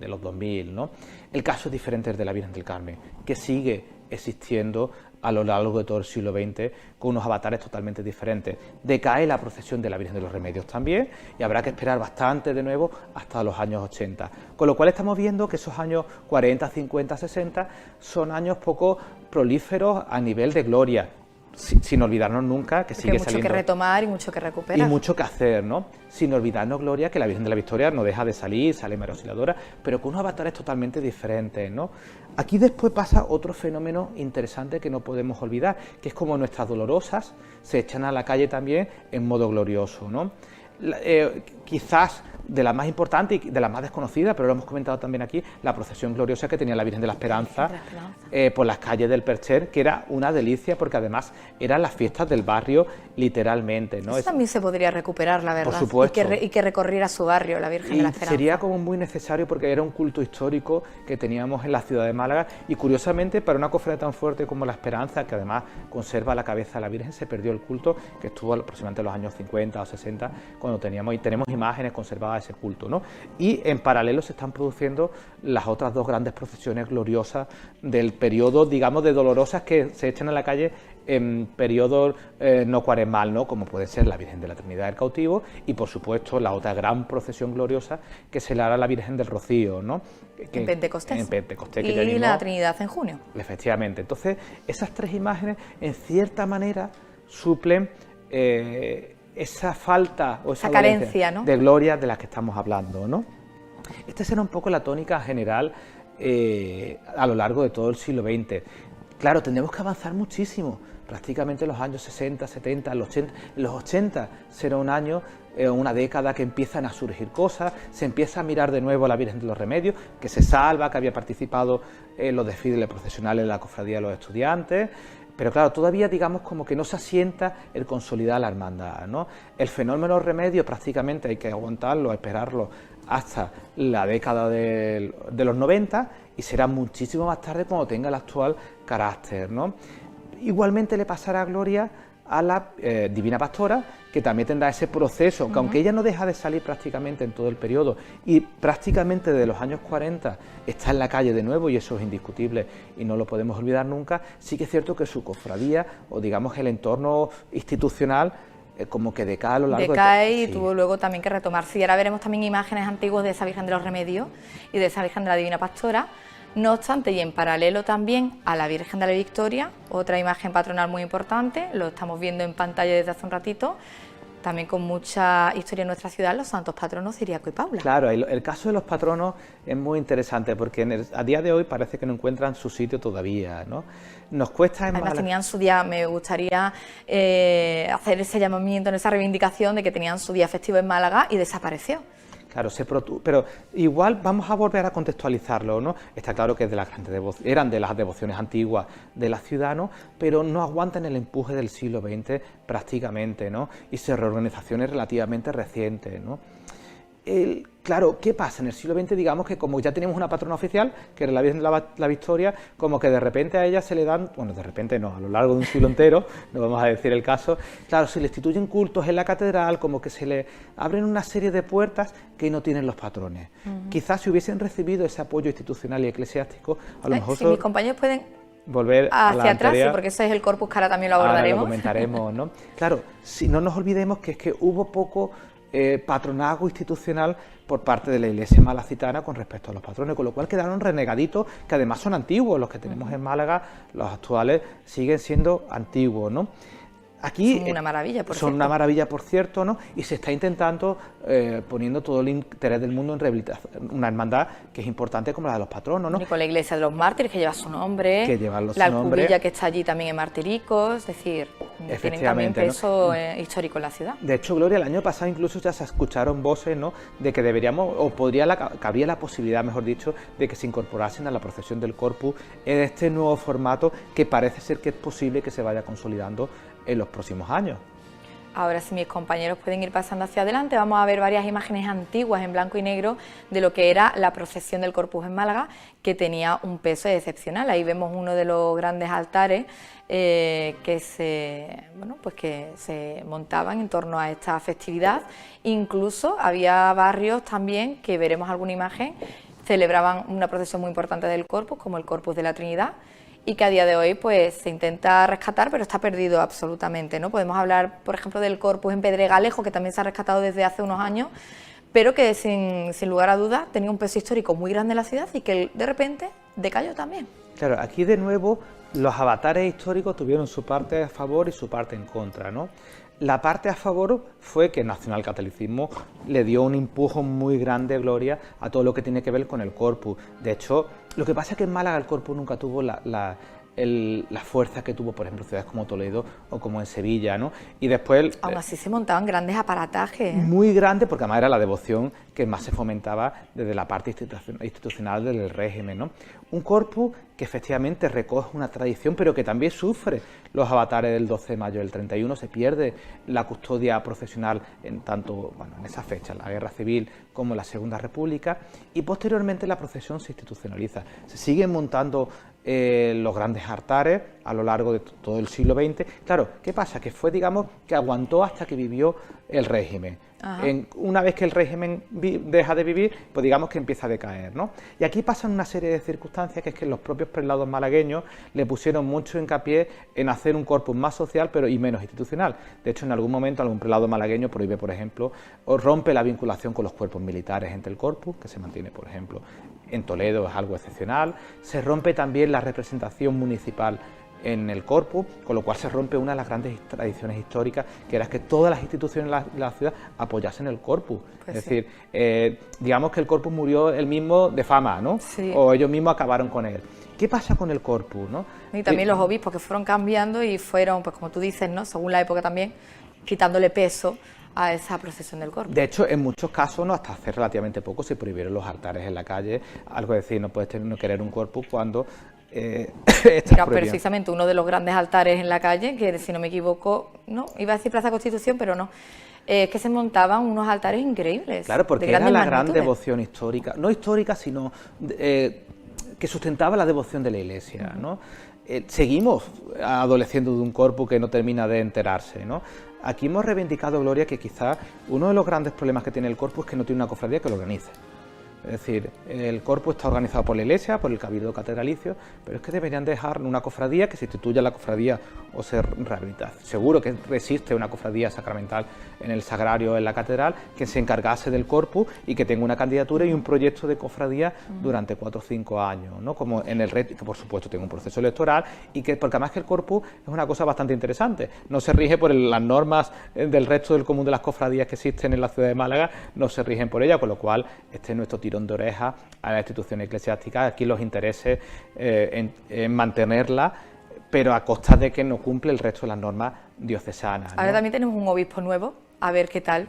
los 2000, ¿no? El caso es diferente del de la Virgen del Carmen, que sigue existiendo a lo largo de todo el siglo XX con unos avatares totalmente diferentes. Decae la procesión de la Virgen de los Remedios también y habrá que esperar bastante de nuevo hasta los años 80. Con lo cual estamos viendo que esos años 40, 50, 60 son años poco prolíferos a nivel de gloria, sin olvidarnos nunca que sigue saliendo... mucho que retomar y mucho que recuperar. Y mucho que hacer, ¿no? Sin olvidarnos, Gloria, que la Virgen de la Victoria no deja de salir, sale María Auxiliadora, pero con unos avatares totalmente diferentes, ¿no? Aquí después pasa otro fenómeno interesante que no podemos olvidar, que es como nuestras dolorosas se echan a la calle también en modo glorioso, ¿no? Quizás de la más importante y de la más desconocida, pero lo hemos comentado también aquí, la procesión gloriosa que tenía la Virgen de la Esperanza por las calles del Percher, que era una delicia porque además eran las fiestas del barrio literalmente, ¿no? Eso también se podría recuperar, la verdad, por supuesto. Y que recorriera su barrio, la Virgen de la Esperanza. Sería como muy necesario porque era un culto histórico que teníamos en la ciudad de Málaga y curiosamente para una cofradía tan fuerte como la Esperanza, que además conserva la cabeza de la Virgen, se perdió el culto, que estuvo aproximadamente en los años 50 o 60, cuando tenemos imágenes conservadas de ese culto, ¿no? Y en paralelo se están produciendo las otras dos grandes procesiones gloriosas del periodo, digamos, de dolorosas que se echan a la calle en periodos no cuaresmal, ¿no? Como puede ser la Virgen de la Trinidad del Cautivo y, por supuesto, la otra gran procesión gloriosa que se le hará a la Virgen del Rocío, ¿no? En Pentecostés. En Pentecostés. Y que la Trinidad en junio. Efectivamente. Entonces, esas tres imágenes, en cierta manera, suplen esa falta o esa carencia, ¿no?, de gloria de la que estamos hablando, ¿no? Esta será un poco la tónica general a lo largo de todo el siglo XX. Claro, tendremos que avanzar muchísimo, prácticamente en los años 60, 70, los 80 será un año, una década que empiezan a surgir cosas, se empieza a mirar de nuevo a la Virgen de los Remedios, que se salva, que había participado en los desfiles procesionales de la Cofradía de los Estudiantes. Pero claro, todavía digamos como que no se asienta el consolidar la hermandad, ¿no? El fenómeno de los remedios prácticamente hay que aguantarlo, esperarlo hasta la década de los 90 y será muchísimo más tarde cuando tenga el actual carácter, ¿no? Igualmente le pasará a Gloria a la Divina Pastora, que también tendrá ese proceso, que aunque ella no deja de salir prácticamente en todo el periodo y prácticamente de los años 40 está en la calle de nuevo y eso es indiscutible y no lo podemos olvidar nunca, sí que es cierto que su cofradía o digamos el entorno institucional como que decae a lo largo y tuvo luego también que retomarse. Y ahora veremos también imágenes antiguas de esa Virgen de los Remedios y de esa Virgen de la Divina Pastora. No obstante, y en paralelo también a la Virgen de la Victoria, otra imagen patronal muy importante, lo estamos viendo en pantalla desde hace un ratito, también con mucha historia en nuestra ciudad, los santos patronos Ciriaco y Paula. Claro, el caso de los patronos es muy interesante porque a día de hoy parece que no encuentran su sitio todavía, ¿no? Nos cuesta en Además tenían su día, me gustaría hacer ese llamamiento, en esa reivindicación de que tenían su día festivo en Málaga y desapareció. Claro, pero igual vamos a volver a contextualizarlo, ¿no? Está claro que eran de las devociones antiguas de la ciudad, ¿no? Pero no aguantan el empuje del siglo XX prácticamente, ¿no? Y reorganizaciones relativamente recientes, ¿no? Claro, ¿qué pasa? En el siglo XX, digamos que como ya tenemos una patrona oficial, que era la Virgen de la Victoria, como que de repente a ella se le dan, bueno, de repente no, a lo largo de un siglo entero, no vamos a decir el caso, claro, se le instituyen cultos en la catedral, como que se le abren una serie de puertas que no tienen los patrones. Quizás si hubiesen recibido ese apoyo institucional y eclesiástico, a lo mejor... Si mis compañeros pueden volver hacia atrás, sí, porque ese es el corpus que ahora también lo abordaremos. Ahora lo comentaremos, ¿no? Claro, si no nos olvidemos que es que hubo poco patronazgo institucional por parte de la Iglesia malacitana con respecto a los patrones, con lo cual quedaron renegaditos, que además son antiguos, los que tenemos en Málaga, los actuales siguen siendo antiguos, ¿no? Aquí son una maravilla, por son cierto. Una maravilla, por cierto, ¿no? Y se está intentando, poniendo todo el interés del mundo en rehabilitar una hermandad que es importante como la de los patronos, ¿no? Y con la Iglesia de los Mártires, que lleva su nombre, la Alcubilla, que está allí también en Martiricos, es decir, tienen también peso, ¿no?, histórico en la ciudad. De hecho, Gloria, el año pasado incluso ya se escucharon voces, ¿no?, de que deberíamos, o cabría la posibilidad, mejor dicho, de que se incorporasen a la procesión del Corpus en este nuevo formato que parece ser que es posible que se vaya consolidando en los próximos años. Ahora, si mis compañeros pueden ir pasando hacia adelante, vamos a ver varias imágenes antiguas en blanco y negro de lo que era la procesión del Corpus en Málaga, que tenía un peso excepcional. Ahí vemos uno de los grandes altares que se montaban en torno a esta festividad. Incluso había barrios también, que veremos alguna imagen, celebraban una procesión muy importante del Corpus, como el Corpus de la Trinidad, y que a día de hoy pues se intenta rescatar, pero está perdido absolutamente, ¿no? Podemos hablar, por ejemplo, del Corpus en Pedregalejo, que también se ha rescatado desde hace unos años, pero que sin lugar a dudas tenía un peso histórico muy grande en la ciudad y que de repente decayó también. Claro, aquí de nuevo los avatares históricos tuvieron su parte a favor y su parte en contra, ¿no? La parte a favor fue que el nacionalcatolicismo le dio un empujón muy grande, Gloria, a todo lo que tiene que ver con el Corpus. De hecho, lo que pasa es que en Málaga el Corpus nunca tuvo la fuerza que tuvo, por ejemplo, ciudades como Toledo o como en Sevilla, ¿no? Y después... Aún así se montaban grandes aparatajes. Muy grandes, porque además era la devoción que más se fomentaba desde la parte institucional del régimen, ¿no? Un Corpus que efectivamente recoge una tradición, pero que también sufre los avatares del 12 de mayo del 31, se pierde la custodia procesional en esa fecha, la Guerra Civil como en la Segunda República, y posteriormente la procesión se institucionaliza. Se siguen montando los grandes altares a lo largo de todo el siglo XX. Claro, ¿qué pasa? Que fue, digamos, que aguantó hasta que vivió el régimen. Una vez que el régimen deja de vivir, pues digamos que empieza a decaer, ¿no? Y aquí pasan una serie de circunstancias que es que los propios prelados malagueños le pusieron mucho hincapié en hacer un corpus más social y menos institucional. De hecho, en algún momento algún prelado malagueño prohíbe, por ejemplo, o rompe la vinculación con los cuerpos militares entre el corpus, que se mantiene, por ejemplo, en Toledo, es algo excepcional. Se rompe también la representación municipal en el Corpus, con lo cual se rompe una de las grandes tradiciones históricas, que era que todas las instituciones de la ciudad apoyasen el Corpus. Pues es decir, digamos que el Corpus murió él mismo de fama, ¿no? Sí. O ellos mismos acabaron con él. ¿Qué pasa con el Corpus, no? Y también los obispos que fueron cambiando y fueron, pues como tú dices, ¿no? Según la época también, quitándole peso a esa procesión del Corpus. De hecho, en muchos casos, ¿no? Hasta hace relativamente poco, se prohibieron los altares en la calle. Algo de decir, no puedes no querer un Corpus cuando... Mira, precisamente uno de los grandes altares en la calle, que si no me equivoco, no, iba a decir Plaza Constitución, pero no, es que se montaban unos altares increíbles. Claro, porque era la gran devoción histórica, no histórica, sino que sustentaba la devoción de la Iglesia, ¿no? Seguimos adoleciendo de un Corpus que no termina de enterarse, ¿no? Aquí hemos reivindicado, Gloria, que quizá uno de los grandes problemas que tiene el Corpus es que no tiene una cofradía que lo organice. Es decir, el Corpus está organizado por la Iglesia, por el Cabildo Catedralicio, pero es que deberían dejar una cofradía que sustituya la cofradía o se rehabilita. Seguro que existe una cofradía sacramental en el Sagrario, en la Catedral, que se encargase del Corpus y que tenga una candidatura y un proyecto de cofradía durante 4 o 5 años, ¿no? Como en el reto, que por supuesto tenga un proceso electoral, y que, porque además que el Corpus es una cosa bastante interesante, no se rige por las normas del resto del común de las cofradías que existen en la ciudad de Málaga, no se rigen por ella, con lo cual este es nuestro tirón de oreja a la institución eclesiástica. Aquí los intereses en mantenerla, pero a costa de que no cumple el resto de las normas diocesanas, ¿no? Ahora también tenemos un obispo nuevo, a ver qué tal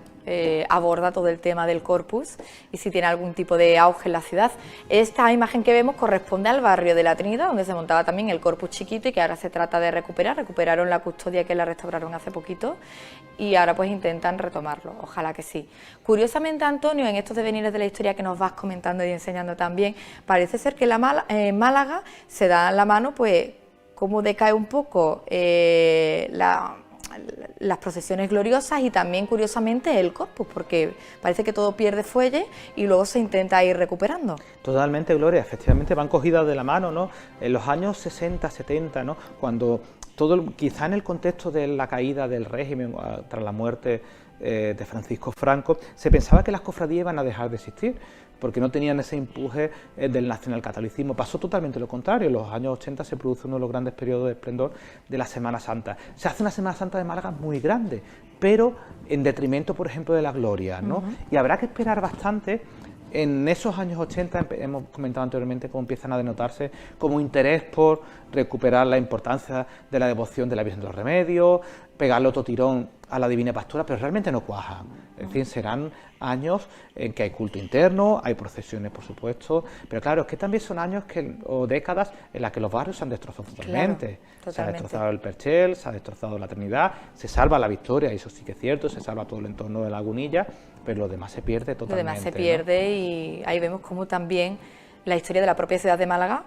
aborda todo el tema del Corpus y si tiene algún tipo de auge en la ciudad. Esta imagen que vemos corresponde al barrio de la Trinidad, donde se montaba también el Corpus chiquito y que ahora se trata de recuperar. Recuperaron la custodia que la restauraron hace poquito y ahora pues intentan retomarlo, ojalá que sí. Curiosamente, Antonio, en estos devenires de la historia que nos vas comentando y enseñando también, parece ser que Málaga se da la mano, pues, cómo decae un poco las procesiones gloriosas y también, curiosamente, el Corpus, porque parece que todo pierde fuelle y luego se intenta ir recuperando. Totalmente, Gloria, efectivamente van cogidas de la mano, ¿no? En los años 60, 70, ¿no? Cuando quizá en el contexto de la caída del régimen tras la muerte de Francisco Franco, se pensaba que las cofradías iban a dejar de existir, porque no tenían ese empuje del nacionalcatolicismo. Pasó totalmente lo contrario. En los años 80 se produce uno de los grandes periodos de esplendor de la Semana Santa. Se hace una Semana Santa de Málaga muy grande, pero en detrimento, por ejemplo, de la gloria, ¿no? Y habrá que esperar bastante. En esos años 80, hemos comentado anteriormente cómo empiezan a denotarse como interés por recuperar la importancia de la devoción de la Virgen de los Remedios, pegarle otro tirón a la Divina Pastora, pero realmente no cuajan. Es decir, serán años en que hay culto interno, hay procesiones, por supuesto, pero claro, es que también son años o décadas en las que los barrios se han destrozado totalmente. Claro, se ha destrozado el Perchel, se ha destrozado la Trinidad, se salva la Victoria, eso sí que es cierto, se salva todo el entorno de Lagunilla, pero lo demás se pierde totalmente. Lo demás se pierde, ¿no? Y ahí vemos cómo también la historia de la propia ciudad de Málaga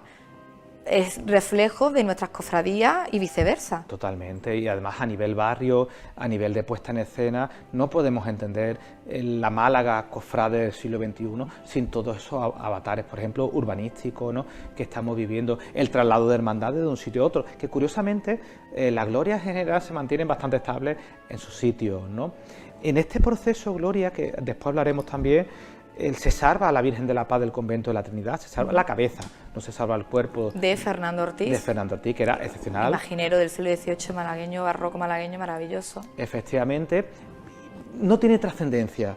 es reflejo de nuestras cofradías y viceversa. Totalmente, y además a nivel barrio, a nivel de puesta en escena, no podemos entender la Málaga cofrade del siglo XXI sin todos esos avatares, por ejemplo, urbanísticos, ¿no?, que estamos viviendo, el traslado de hermandades de un sitio a otro, que curiosamente la Gloria en general se mantienen bastante estables en sus sitios, ¿no? En este proceso, Gloria, que después hablaremos también, se salva a la Virgen de la Paz del Convento de la Trinidad, se salva la cabeza, no se salva el cuerpo. De Fernando Ortiz. De Fernando Ortiz, que era excepcional. Imaginero del siglo XVIII, malagueño, barroco malagueño, maravilloso. Efectivamente, no tiene trascendencia.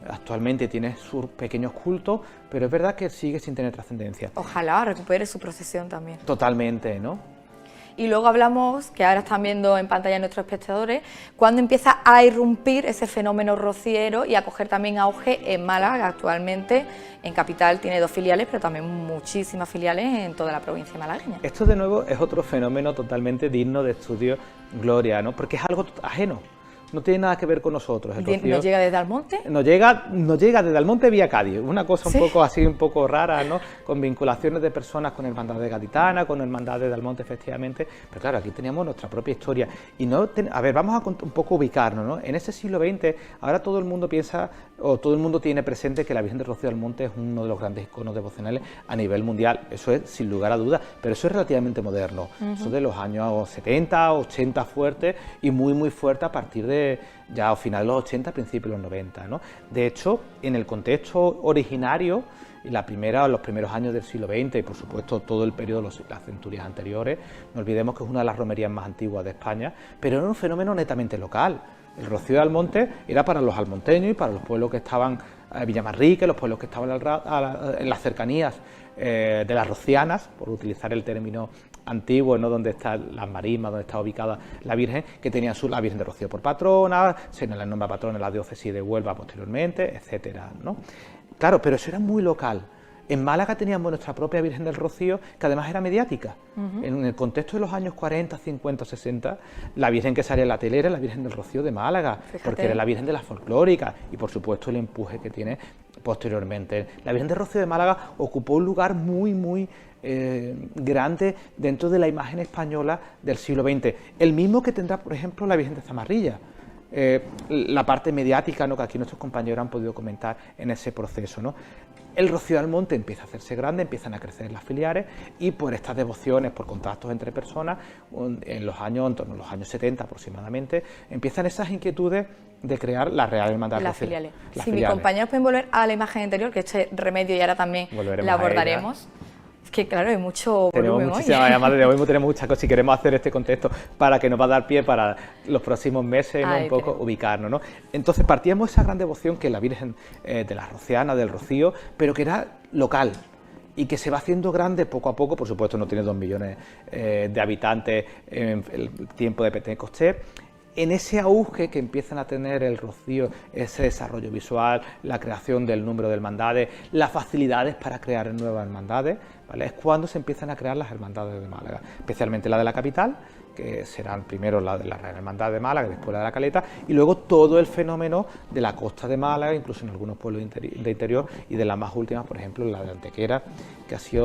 Actualmente tiene sus pequeños cultos, pero es verdad que sigue sin tener trascendencia. Ojalá recupere su procesión también. Totalmente, ¿no? Y luego hablamos, que ahora están viendo en pantalla nuestros espectadores, cuando empieza a irrumpir ese fenómeno rociero y a coger también auge en Málaga, que actualmente en Capital tiene 2 filiales, pero también muchísimas filiales en toda la provincia malagueña. Esto de nuevo es otro fenómeno totalmente digno de estudio, Gloria, ¿no? Porque es algo ajeno. No tiene nada que ver con nosotros. ¿Nos llega desde Almonte? Nos llega desde Almonte vía Cádiz, una cosa un poco así, un poco rara, ¿no? Con vinculaciones de personas con hermandades gaditanas, con hermandades de Almonte, efectivamente, pero claro, aquí teníamos nuestra propia historia. Y a ver, vamos a un poco ubicarnos, ¿no? En ese siglo XX, ahora todo el mundo piensa, o todo el mundo tiene presente que la Virgen de Rocío de Almonte es uno de los grandes iconos devocionales a nivel mundial. Eso es sin lugar a dudas, pero eso es relativamente moderno. Eso de los años 70, 80 fuerte y muy, muy fuerte a partir de ya a finales de los 80, principios de los 90, ¿no? De hecho, en el contexto originario, y los primeros años del siglo XX y por supuesto todo el periodo de las centurias anteriores, no olvidemos que es una de las romerías más antiguas de España, pero era un fenómeno netamente local. El Rocío de Almonte era para los almonteños y para los pueblos que estaban en Villamarrique, los pueblos que estaban en las cercanías de las rocianas, por utilizar el término antiguo, ¿no?, donde están las marismas, donde está ubicada la Virgen, que tenían la Virgen de Rocío por patrona, se nos la nombra patrona en la diócesis de Huelva posteriormente, etcétera, ¿no? Claro, pero eso era muy local. En Málaga teníamos nuestra propia Virgen del Rocío, que además era mediática. En el contexto de los años 40, 50, 60, la Virgen que salía en la tele era la Virgen del Rocío de Málaga, porque era la Virgen de las folclóricas y por supuesto el empuje que tiene posteriormente. La Virgen del Rocío de Málaga ocupó un lugar muy, muy grande dentro de la imagen española del siglo XX. El mismo que tendrá, por ejemplo, la Virgen de Zamarrilla. La parte mediática, ¿no?, que aquí nuestros compañeros han podido comentar en ese proceso, ¿no? El Rocío de Almonte empieza a hacerse grande, empiezan a crecer las filiales y por estas devociones, por contactos entre personas, en torno a los años 70 aproximadamente, empiezan esas inquietudes de crear la Real Hermandad de las filiales. Si mis compañeros pueden volver a la imagen anterior, que este remedio y ahora también la abordaremos. Es que claro, hay mucho volumen hoy. Tenemos muchas cosas y queremos hacer este contexto para que nos va a dar pie para los próximos meses, ¿no?, un poco ubicarnos, ¿no? Entonces partíamos de esa gran devoción que es la Virgen de la Rociana, del Rocío, pero que era local y que se va haciendo grande poco a poco. Por supuesto no tiene 2 millones de habitantes en el tiempo de Pentecostés. En ese auge que empiezan a tener el Rocío, ese desarrollo visual, la creación del número de hermandades, las facilidades para crear nuevas hermandades, ¿vale?, es cuando se empiezan a crear las hermandades de Málaga, especialmente la de la capital, que serán primero la de la Real Hermandad de Málaga, después la de la Caleta, y luego todo el fenómeno de la costa de Málaga, incluso en algunos pueblos de interior, y de las más últimas, por ejemplo, la de Antequera,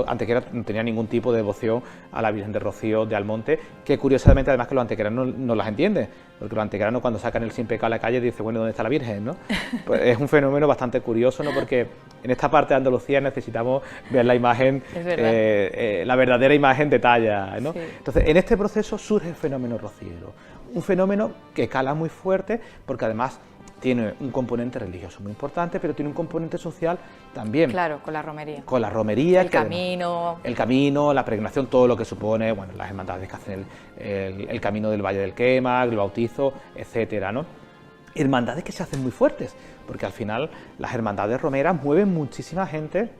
Antequera no tenía ningún tipo de devoción a la Virgen de Rocío de Almonte, que curiosamente además que los antequeranos no las entienden, porque los antequeranos cuando sacan el sin pecado a la calle dicen, bueno, ¿dónde está la Virgen?, ¿no? Pues es un fenómeno bastante curioso, ¿no?, porque en esta parte de Andalucía necesitamos ver la imagen, la verdadera imagen de talla, ¿no? Sí. Entonces, en este proceso surge el fenómeno rociero, un fenómeno que cala muy fuerte, porque además tiene un componente religioso muy importante, pero tiene un componente social también. Claro, con la romería. Con la romería. El camino. El camino, la peregrinación, todo lo que supone, bueno, las hermandades que hacen el camino del Valle del Quema, el bautizo, etcétera, ¿no? Hermandades que se hacen muy fuertes, porque al final las hermandades romeras mueven muchísima gente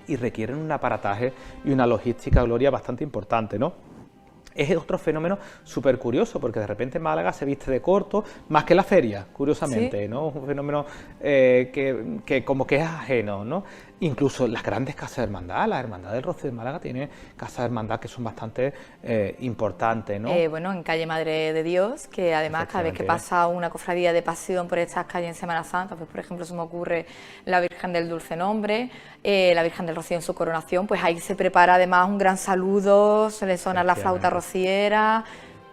y requieren un aparataje y una logística, Gloria, bastante importante, ¿no? es otro fenómeno súper curioso, porque de repente Málaga se viste de corto, más que la feria, curiosamente, ¿no? Un fenómeno que como que es ajeno, ¿no? Incluso las grandes casas de hermandad, la Hermandad del Rocío de Málaga tiene casas de hermandad que son bastante importantes, ¿no? Bueno, en calle Madre de Dios, que además cada vez que pasa una cofradía de pasión por estas calles en Semana Santa, pues por ejemplo se me ocurre la Virgen del Dulce Nombre, la Virgen del Rocío en su coronación, pues ahí se prepara además un gran saludo, se le suena la flauta rociera,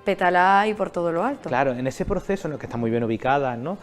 pétala y por todo lo alto. Claro, en ese proceso en el que está muy bien ubicada, ¿no?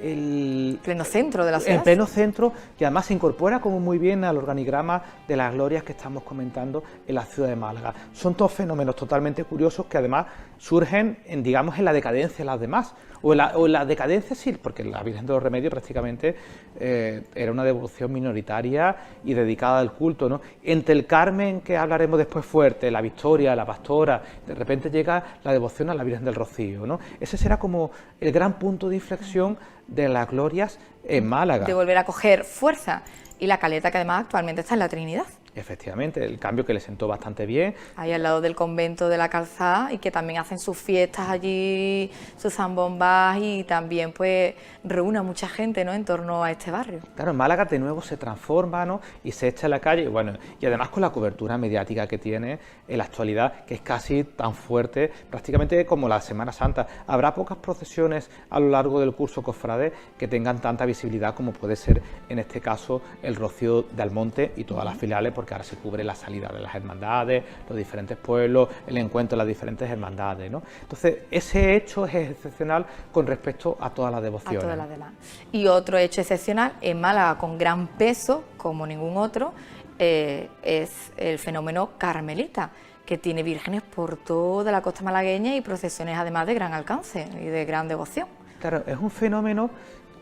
El pleno centro de la ciudad. El pleno centro, que además se incorpora como muy bien al organigrama de las glorias que estamos comentando en la ciudad de Málaga. Son todos fenómenos totalmente curiosos que además surgen digamos, en la decadencia de las demás, o en la decadencia sí, porque la Virgen de los Remedios prácticamente era una devoción minoritaria y dedicada al culto, ¿no? Entre el Carmen, que hablaremos después fuerte, la Victoria, la Pastora, de repente llega la devoción a la Virgen del Rocío, ¿no? Ese será como el gran punto de inflexión de las glorias en Málaga. De volver a coger fuerza, y la caleta que además actualmente está en la Trinidad. Efectivamente, el cambio que le sentó bastante bien. Ahí al lado del convento de la Calzada, y que también hacen sus fiestas allí, sus zambombas, y también pues reúne a mucha gente, ¿no?, en torno a este barrio. Claro, Málaga de nuevo se transforma, ¿no?, y se echa a la calle, bueno, y además con la cobertura mediática que tiene en la actualidad, que es casi tan fuerte, prácticamente como la Semana Santa. Habrá pocas procesiones a lo largo del curso cofrade que tengan tanta visibilidad como puede ser en este caso el Rocío de Almonte y todas las filiales, porque ahora se cubre la salida de las hermandades, los diferentes pueblos, el encuentro de las diferentes hermandades, ¿no? Entonces, ese hecho es excepcional con respecto a todas las devociones. A todas las demás. Y otro hecho excepcional en Málaga con gran peso, como ningún otro, es el fenómeno carmelita, que tiene vírgenes por toda la costa malagueña y procesiones además de gran alcance y de gran devoción. Claro, es un fenómeno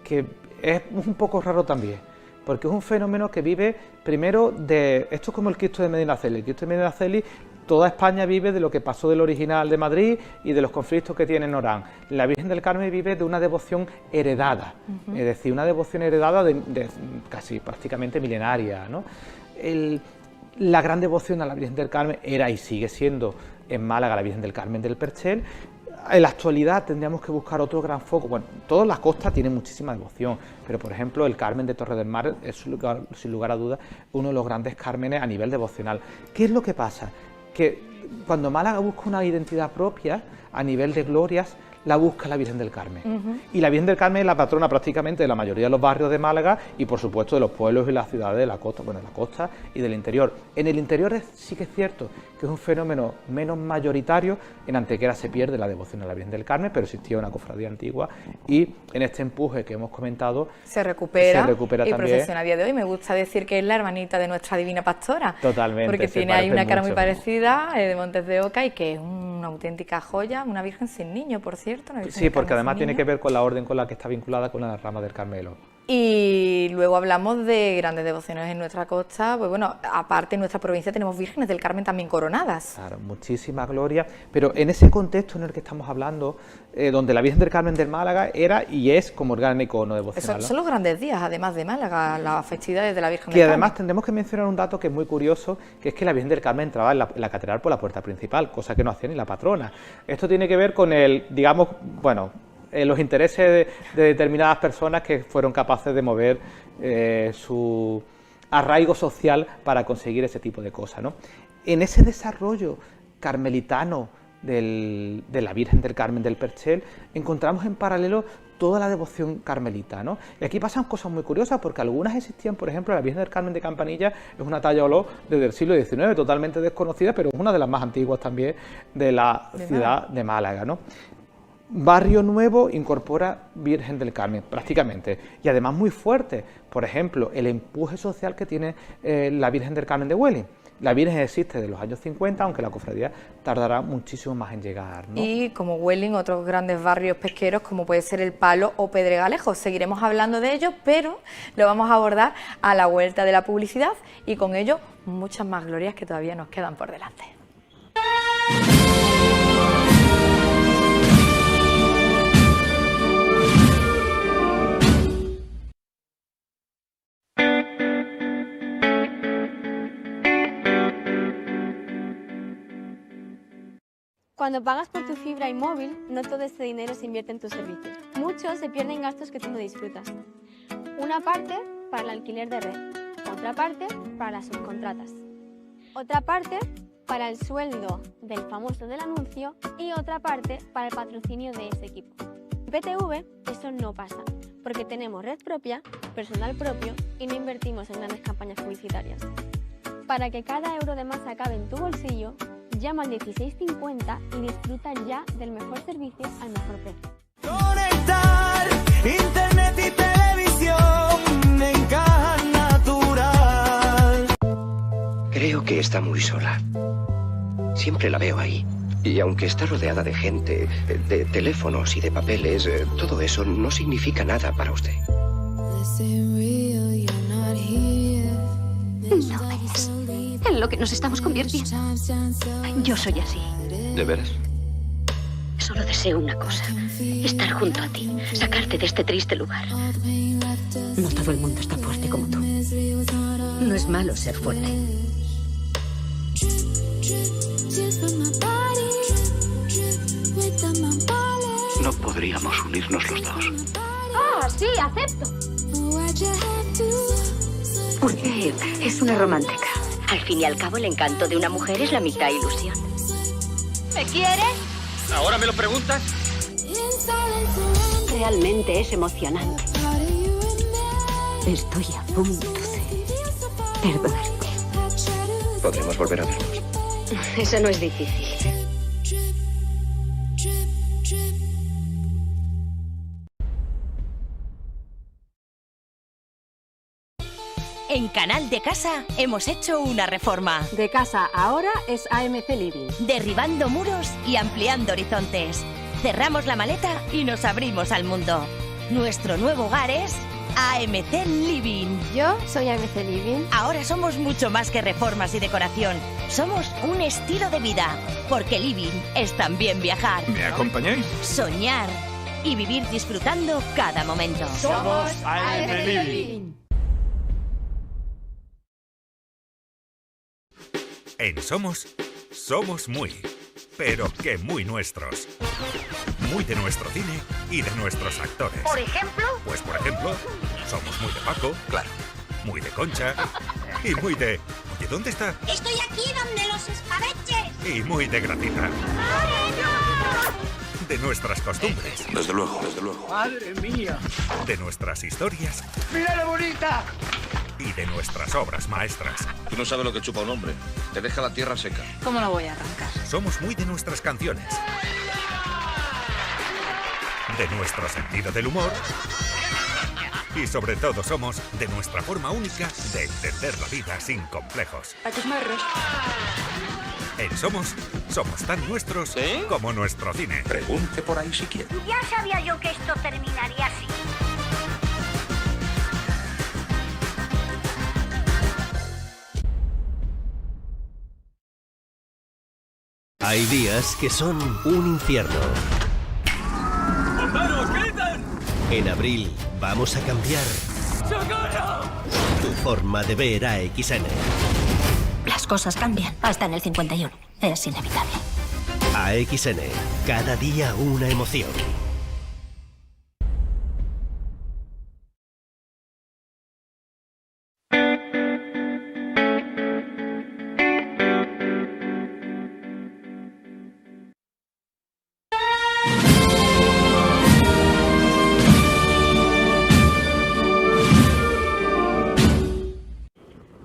que es un poco raro también, porque es un fenómeno que vive primero de... Esto es como el Cristo de Medinaceli. El Cristo de Medinaceli, toda España vive de lo que pasó del original de Madrid y de los conflictos que tiene en Orán. La Virgen del Carmen vive de una devoción heredada, es decir, una devoción heredada de casi prácticamente milenaria, ¿no? La gran devoción a la Virgen del Carmen era y sigue siendo en Málaga la Virgen del Carmen del Perchel. En la actualidad tendríamos que buscar otro gran foco. Bueno, todas las costas tienen muchísima devoción, pero por ejemplo el Carmen de Torre del Mar es sin lugar a dudas uno de los grandes cármenes a nivel devocional. ¿Qué es lo que pasa? Que cuando Málaga busca una identidad propia a nivel de glorias, la busca la Virgen del Carmen. Y la Virgen del Carmen es la patrona prácticamente de la mayoría de los barrios de Málaga y por supuesto de los pueblos y las ciudades de la costa, bueno, de la costa y del interior. En el interior sí que es cierto que es un fenómeno menos mayoritario. En Antequera se pierde la devoción a la Virgen del Carmen, pero existía una cofradía antigua y en este empuje que hemos comentado se recupera y también. procesiona a día de hoy. Me gusta decir que es la hermanita de nuestra Divina Pastora. Totalmente. Porque tiene ahí una cara muy parecida, de Montes de Oca, y que es una auténtica joya, una Virgen sin niño, por cierto. Sí, porque además tiene que ver con la orden con la que está vinculada con la rama del Carmelo. Y luego hablamos de grandes devociones en nuestra costa. Pues bueno, aparte en nuestra provincia tenemos vírgenes del Carmen también coronadas. Claro, muchísima gloria, pero en ese contexto en el que estamos hablando, donde la Virgen del Carmen del Málaga era y es como el gran icono devocional. Son los grandes días, además de Málaga, las festividades de la Virgen del Carmen. Y además Carmen. tendremos que mencionar un dato que es muy curioso, que es que la Virgen del Carmen entraba en la catedral por la puerta principal, cosa que no hacía ni la patrona. Esto tiene que ver con el, digamos, bueno, los intereses de determinadas personas que fueron capaces de mover su arraigo social para conseguir ese tipo de cosas, ¿no? En ese desarrollo carmelitano de la Virgen del Carmen del Perchel encontramos en paralelo toda la devoción carmelita, ¿no? Y aquí pasan cosas muy curiosas porque algunas existían, por ejemplo, la Virgen del Carmen de Campanilla es una talla olor desde el siglo XIX, totalmente desconocida, pero es una de las más antiguas también de la ciudad de Málaga, ¿no? Barrio Nuevo incorpora Virgen del Carmen, prácticamente, y además muy fuerte. Por ejemplo, el empuje social que tiene la Virgen del Carmen de Huelin. La Virgen existe desde los años 50, aunque la cofradía tardará muchísimo más en llegar, ¿no? Y como Huelin, otros grandes barrios pesqueros, como puede ser El Palo o Pedregalejo. Seguiremos hablando de ellos, pero lo vamos a abordar a la vuelta de la publicidad y con ello muchas más glorias que todavía nos quedan por delante. Cuando pagas por tu fibra y móvil, no todo ese dinero se invierte en tus servicios. Muchos se pierden gastos que tú no disfrutas. Una parte para el alquiler de red, otra parte para las subcontratas, otra parte para el sueldo del famoso del anuncio y otra parte para el patrocinio de ese equipo. En PTV eso no pasa, porque tenemos red propia, personal propio y no invertimos en grandes campañas publicitarias. Para que cada euro de más acabe en tu bolsillo, llama al 1650 y disfruta ya del mejor servicio al mejor precio. Conectar internet y televisión en Caja Natural. Creo que está muy sola. Siempre la veo ahí. Y aunque está rodeada de gente, de teléfonos y de papeles, todo eso no significa nada para usted. ¿No ves en lo que nos estamos convirtiendo? Yo soy así. ¿De veras? Solo deseo una cosa, estar junto a ti, sacarte de este triste lugar. No todo el mundo está fuerte como tú. No es malo ser fuerte. No podríamos unirnos los dos. Ah, sí, acepto. Porque es una romántica. Al fin y al cabo, el encanto de una mujer es la mitad ilusión. ¿Me quieres? ¿Ahora me lo preguntas? Realmente es emocionante. Estoy a punto de perdonarte. Podremos volver a vernos. Eso no es difícil. En Canal de Casa hemos hecho una reforma. De casa ahora es AMC Living. Derribando muros y ampliando horizontes. Cerramos la maleta y nos abrimos al mundo. Nuestro nuevo hogar es AMC Living. Yo soy AMC Living. Ahora somos mucho más que reformas y decoración. Somos un estilo de vida. Porque Living es también viajar. ¿Me acompañáis? Soñar y vivir disfrutando cada momento. Somos AMC Living. En somos muy, pero que muy nuestros. Muy de nuestro cine y de nuestros actores. ¿Por ejemplo? Pues por ejemplo, somos muy de Paco, claro, muy de Concha y muy de... Oye, ¿dónde está? Estoy aquí donde los escabeches. Y muy de Gratita. De nuestras costumbres. Desde luego, desde luego. ¡Madre mía! De nuestras historias. ¡Mira la bonita! Y de nuestras obras maestras. Tú no sabes lo que chupa un hombre. Te deja la tierra seca. ¿Cómo lo voy a arrancar? Somos muy de nuestras canciones. De nuestro sentido del humor. Y sobre todo somos de nuestra forma única de entender la vida sin complejos. A tus marros. En somos tan nuestros como nuestro cine. Pregunte por ahí si quiere. Ya sabía yo que esto terminaría así. Hay días que son un infierno. ¡Bomberos, gritan! En abril vamos a cambiar ¡Socorro! tu forma de ver a AXN. Las cosas cambian, hasta en el 51. Es inevitable. AXN, cada día una emoción.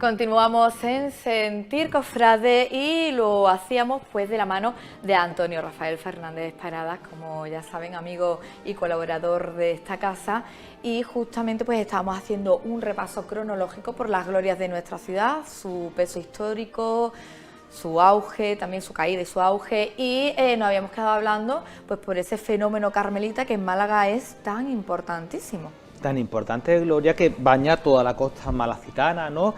Continuamos en Sentir Cofrade y lo hacíamos pues de la mano de Antonio Rafael Fernández Paradas, como ya saben, amigo y colaborador de esta casa, y justamente pues estábamos haciendo un repaso cronológico por las glorias de nuestra ciudad, su peso histórico, su auge, también su caída y su auge, y nos habíamos quedado hablando pues por ese fenómeno carmelita que en Málaga es tan importantísimo. Tan importante, Gloria, que baña toda la costa malacitana, ¿no?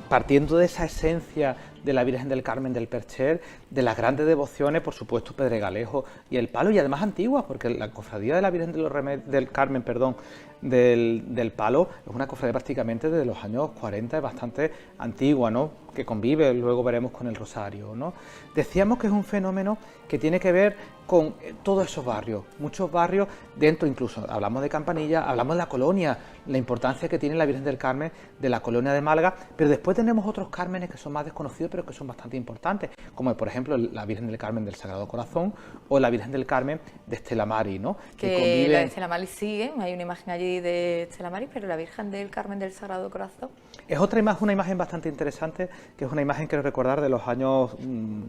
Partiendo de esa esencia de la Virgen del Carmen del Percher, de las grandes devociones, por supuesto, Pedregalejo y El Palo, y además antiguas, porque la cofradía de la Virgen del Carmen, del Palo es una cofradía prácticamente de los años 40, es bastante antigua, ¿no?, que convive, luego veremos, con el Rosario, ¿no? Decíamos que es un fenómeno que tiene que ver con todos esos barrios, muchos barrios dentro, incluso hablamos de Campanilla, hablamos de la colonia, la importancia que tiene la Virgen del Carmen de la colonia de Málaga, pero después tenemos otros cármenes que son más desconocidos pero que son bastante importantes, como por ejemplo la Virgen del Carmen del Sagrado Corazón o la Virgen del Carmen de Estela Maris, ¿no? Que la de Estela Maris sigue, hay una imagen allí de Estela Maris, pero la Virgen del Carmen del Sagrado Corazón es otra imagen, una imagen bastante interesante, que es una imagen, quiero recordar, de los años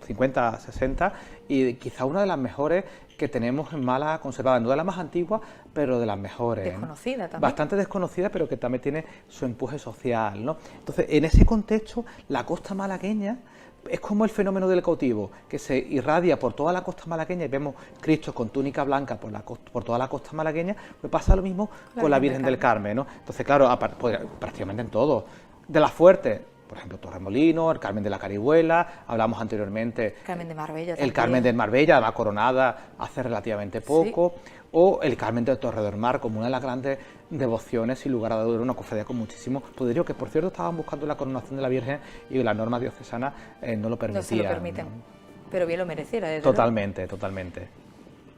50, 60, y quizá una de las mejores que tenemos en Málaga conservada, no de las más antiguas, pero de las mejores. Desconocida también. Bastante desconocida, pero que también tiene su empuje social, ¿no? Entonces, en ese contexto, la costa malagueña es como el fenómeno del cautivo, que se irradia por toda la costa malagueña y vemos Cristos con túnica blanca por toda la costa malagueña. Pues pasa lo mismo con la Virgen del Carmen, ¿no? Entonces, claro, prácticamente en todo. De las fuertes, por ejemplo, Torremolinos, el Carmen de la Carihuela, hablamos anteriormente... Carmen de Marbella. El Carmen de Marbella, además coronada hace relativamente poco, sí. O el Carmen de Torre del Mar, como una de las grandes devociones, sin lugar a dudas, una cofradía con muchísimo poderío, que por cierto estaban buscando la coronación de la Virgen y la norma diocesana no lo permitía. No se lo permiten, ¿no? Pero bien lo mereciera, desde Totalmente, luego. Totalmente.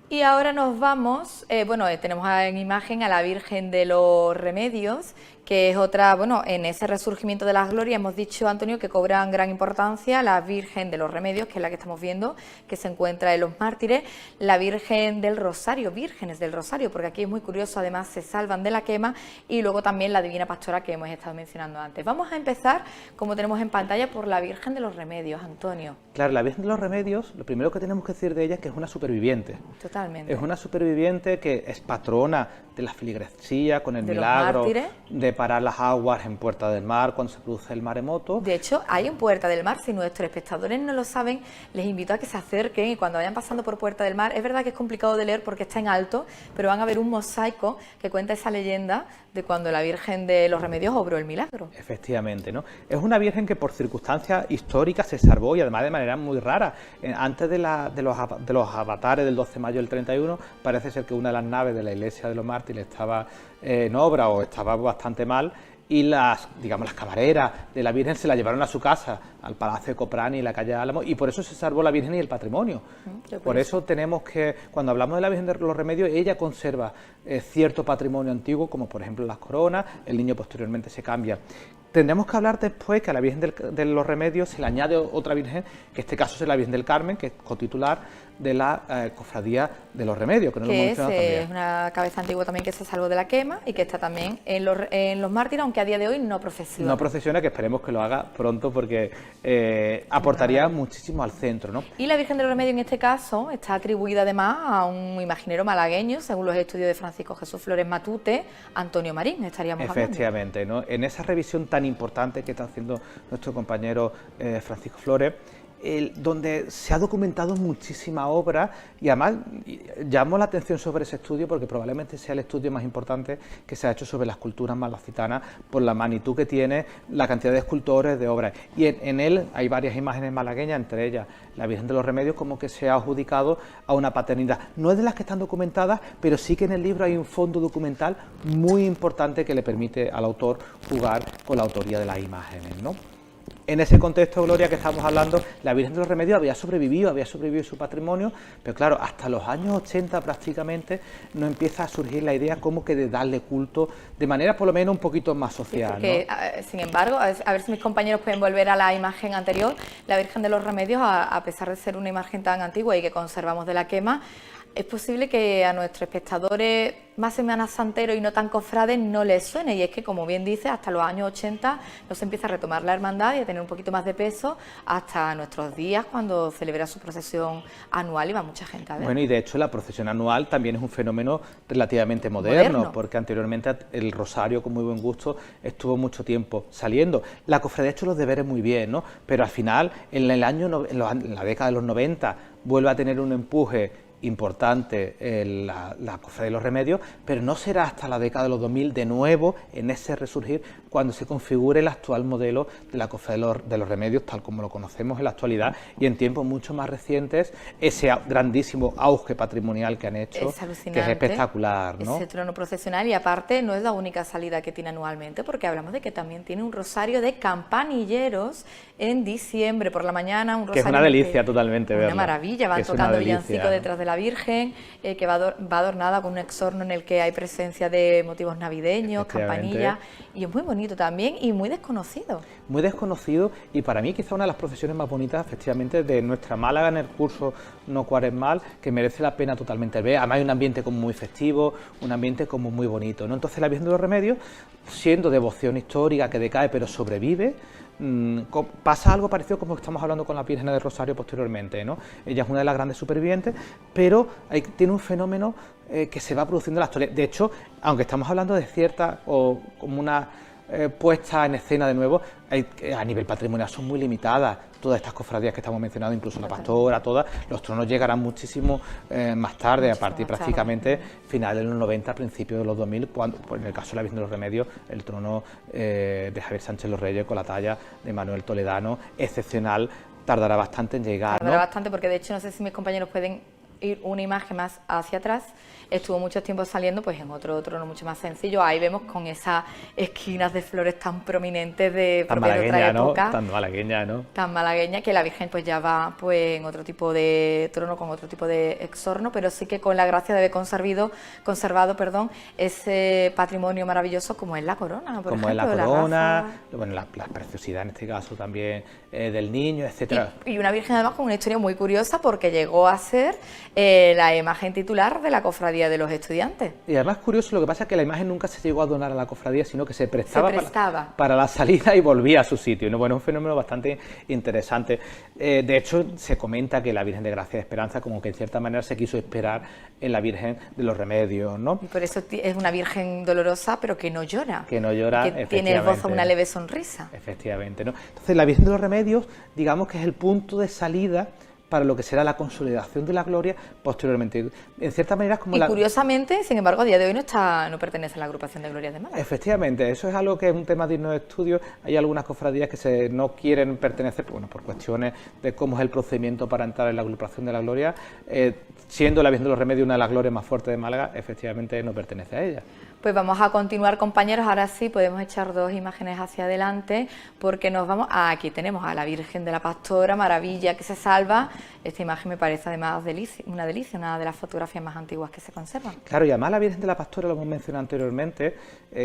Y ahora nos vamos, tenemos en imagen a la Virgen de los Remedios, que es otra, en ese resurgimiento de las glorias hemos dicho, Antonio, que cobran gran importancia la Virgen de los Remedios, que es la que estamos viendo, que se encuentra en los Mártires, la Virgen del Rosario, Vírgenes del Rosario, porque aquí es muy curioso, además se salvan de la quema, y luego también la Divina Pastora que hemos estado mencionando antes. Vamos a empezar, como tenemos en pantalla, por la Virgen de los Remedios, Antonio. Claro, la Virgen de los Remedios, lo primero que tenemos que decir de ella es que es una superviviente. Totalmente. Es una superviviente que es patrona de la feligresía, con el milagro de parar las aguas en Puerta del Mar cuando se produce el maremoto. De hecho, hay en Puerta del Mar, si nuestros espectadores no lo saben, les invito a que se acerquen y cuando vayan pasando por Puerta del Mar, es verdad que es complicado de leer porque está en alto, pero van a ver un mosaico que cuenta esa leyenda de cuando la Virgen de los Remedios obró el milagro. Efectivamente, ¿no? Es una Virgen que por circunstancias históricas se salvó y además de manera muy rara. Antes de los avatares del 12 de mayo del 31, parece ser que una de las naves de la iglesia de los mártires estaba en obra o estaba bastante mal, y las camareras de la Virgen se la llevaron a su casa, al Palacio de Coprani y la calle Álamo, y por eso se salvó la Virgen y el patrimonio. Por eso tenemos que, cuando hablamos de la Virgen de los Remedios, ella conserva cierto patrimonio antiguo, como por ejemplo las coronas, el niño posteriormente se cambia. Tendremos que hablar después que a la Virgen de los Remedios se le añade otra Virgen, que en este caso es la Virgen del Carmen, que es cotitular de la Cofradía de los Remedios, que no lo hemos mencionado también. Es una cabeza antigua también que se salvó de la quema y que está también en los Mártires, aunque a día de hoy no procesiona. No procesiona, que esperemos que lo haga pronto porque aportaría muchísimo al centro, ¿no? Y la Virgen de los Remedios en este caso está atribuida además a un imaginero malagueño, según los estudios de Francisco Jesús Flores Matute, Antonio Marín, estaríamos hablando. Efectivamente, ¿no? En esa revisión tan importante que está haciendo nuestro compañero Francisco Flores, donde se ha documentado muchísima obra, y además llamó la atención sobre ese estudio porque probablemente sea el estudio más importante que se ha hecho sobre las culturas malacitanas por la magnitud que tiene, la cantidad de escultores, de obras, y en él hay varias imágenes malagueñas, entre ellas la Virgen de los Remedios, como que se ha adjudicado a una paternidad. No es de las que están documentadas, pero sí que en el libro hay un fondo documental muy importante que le permite al autor jugar con la autoría de las imágenes, ¿no? En ese contexto, Gloria, que estamos hablando, la Virgen de los Remedios había sobrevivido su patrimonio, pero claro, hasta los años 80 prácticamente no empieza a surgir la idea como que de darle culto de manera por lo menos un poquito más social, porque, ¿no? Sin embargo, a ver si mis compañeros pueden volver a la imagen anterior, la Virgen de los Remedios, a pesar de ser una imagen tan antigua y que conservamos de la quema, es posible que a nuestros espectadores más semanasanteros y no tan cofrades no les suene, y es que, como bien dice, hasta los años 80 no se empieza a retomar la hermandad y a tener un poquito más de peso hasta nuestros días, cuando celebra su procesión anual y va mucha gente a ver. Bueno, y de hecho la procesión anual también es un fenómeno relativamente moderno, porque anteriormente el rosario, con muy buen gusto, estuvo mucho tiempo saliendo. La cofradía ha hecho los deberes muy bien, ¿no? Pero al final, en la década de los 90, vuelve a tener un empuje importante la Cofradía de los Remedios, pero no será hasta la década de los 2000 de nuevo, en ese resurgir, cuando se configure el actual modelo de la Cofradía de los Remedios, tal como lo conocemos en la actualidad, y en tiempos mucho más recientes, ese grandísimo auge patrimonial que han hecho, que es espectacular, ¿no? Ese trono procesional, y aparte no es la única salida que tiene anualmente, porque hablamos de que también tiene un rosario de campanilleros en diciembre por la mañana, un rosario que es una delicia totalmente verlo. Una maravilla, van tocando villancico detrás de la Virgen, que va adornada con un exorno en el que hay presencia de motivos navideños, campanillas, y es muy bonito también y muy desconocido. Muy desconocido, y para mí quizá una de las procesiones más bonitas, efectivamente, de nuestra Málaga en el curso no cuaresmal, que merece la pena totalmente ver. Además hay un ambiente como muy festivo, un ambiente como muy bonito, ¿no? Entonces la Virgen de los Remedios, siendo devoción histórica que decae pero sobrevive, pasa algo parecido como estamos hablando con la Virgen del Rosario posteriormente, ¿no? Ella es una de las grandes supervivientes, pero tiene un fenómeno que se va produciendo en la actualidad. De hecho, aunque estamos hablando de cierta o como una puesta en escena de nuevo, a nivel patrimonial son muy limitadas todas estas cofradías que estamos mencionando, incluso la Pastora, todas. Los tronos llegarán muchísimo más tarde, a partir prácticamente finales de los 90, principios de los 2000, cuando, pues en el caso de la Virgen de los Remedios, el trono de Javier Sánchez Los Reyes con la talla de Manuel Toledano, excepcional, tardará bastante en llegar, tardará bastante, porque de hecho no sé si mis compañeros pueden ir una imagen más hacia atrás. Estuvo mucho tiempo saliendo pues en otro trono mucho más sencillo. Ahí vemos con esas esquinas de flores tan prominentes de otra época, tan malagueña, ¿no? Tan malagueña, que la Virgen pues ya va pues en otro tipo de trono, con otro tipo de exorno, pero sí que con la gracia de haber conservado ese patrimonio maravilloso como es la corona, por como ejemplo, es la corona, bueno, la preciosidad en este caso también del niño, etcétera. Y una Virgen además con una historia muy curiosa, porque llegó a ser la imagen titular de la Cofradía de los Estudiantes. Y además curioso, lo que pasa es que la imagen nunca se llegó a donar a la cofradía, sino que se prestaba para la salida y volvía a su sitio, ¿no? Bueno, es un fenómeno bastante interesante. De hecho, se comenta que la Virgen de Gracia de Esperanza, como que en cierta manera se quiso esperar en la Virgen de los Remedios, ¿no? Y por eso es una Virgen dolorosa, pero que no llora. Que no llora, que tiene el gozo una leve sonrisa. Efectivamente, ¿no? Entonces, la Virgen de los Remedios, digamos que es el punto de salida para lo que será la consolidación de la gloria posteriormente. En cierta manera es como curiosamente, sin embargo, a día de hoy no pertenece a la agrupación de Glorias de Málaga. Efectivamente, eso es algo que es un tema digno de estudio. Hay algunas cofradías que no quieren pertenecer, bueno, por cuestiones de cómo es el procedimiento para entrar en la agrupación de la gloria. Siendo la Virgen de los Remedios una de las glorias más fuertes de Málaga, efectivamente no pertenece a ella. Pues vamos a continuar, compañeros. Ahora sí podemos echar dos imágenes hacia adelante, porque nos vamos aquí tenemos a la Virgen de la Pastora, maravilla que se salva. Esta imagen me parece además una delicia, una de las fotografías más antiguas que se conservan. Claro, y además la Virgen de la Pastora, lo hemos mencionado anteriormente,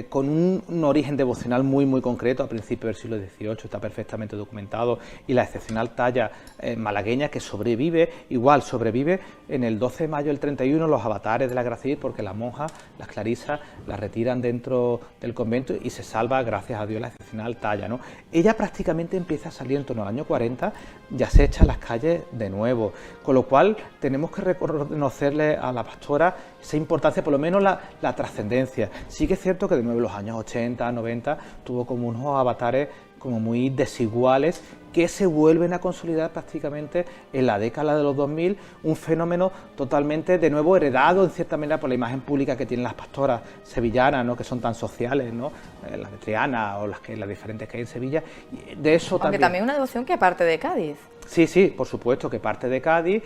con un origen devocional muy concreto a principios del siglo XVIII, está perfectamente documentado, y la excepcional talla malagueña que sobrevive en el 12 de mayo del 31 los avatares de la Gracia, porque las monjas, las clarisas, la retiran dentro del convento y se salva, gracias a Dios, la excepcional talla, ¿no? Ella prácticamente empieza a salir en torno al año 40, ya se echa a las calles de nuevo, con lo cual tenemos que reconocerle a la Pastora esa importancia, por lo menos la trascendencia. Sí que es cierto que de nuevo en los años 80, 90 tuvo como unos avatares como muy desiguales que se vuelven a consolidar prácticamente en la década de los 2000, un fenómeno totalmente de nuevo heredado en cierta manera por la imagen pública que tienen las pastoras sevillanas, ¿no? Que son tan sociales, ¿no? Las de Triana o las diferentes que hay en Sevilla. Y de eso aunque también una devoción que parte de Cádiz. Sí, por supuesto, que parte de Cádiz,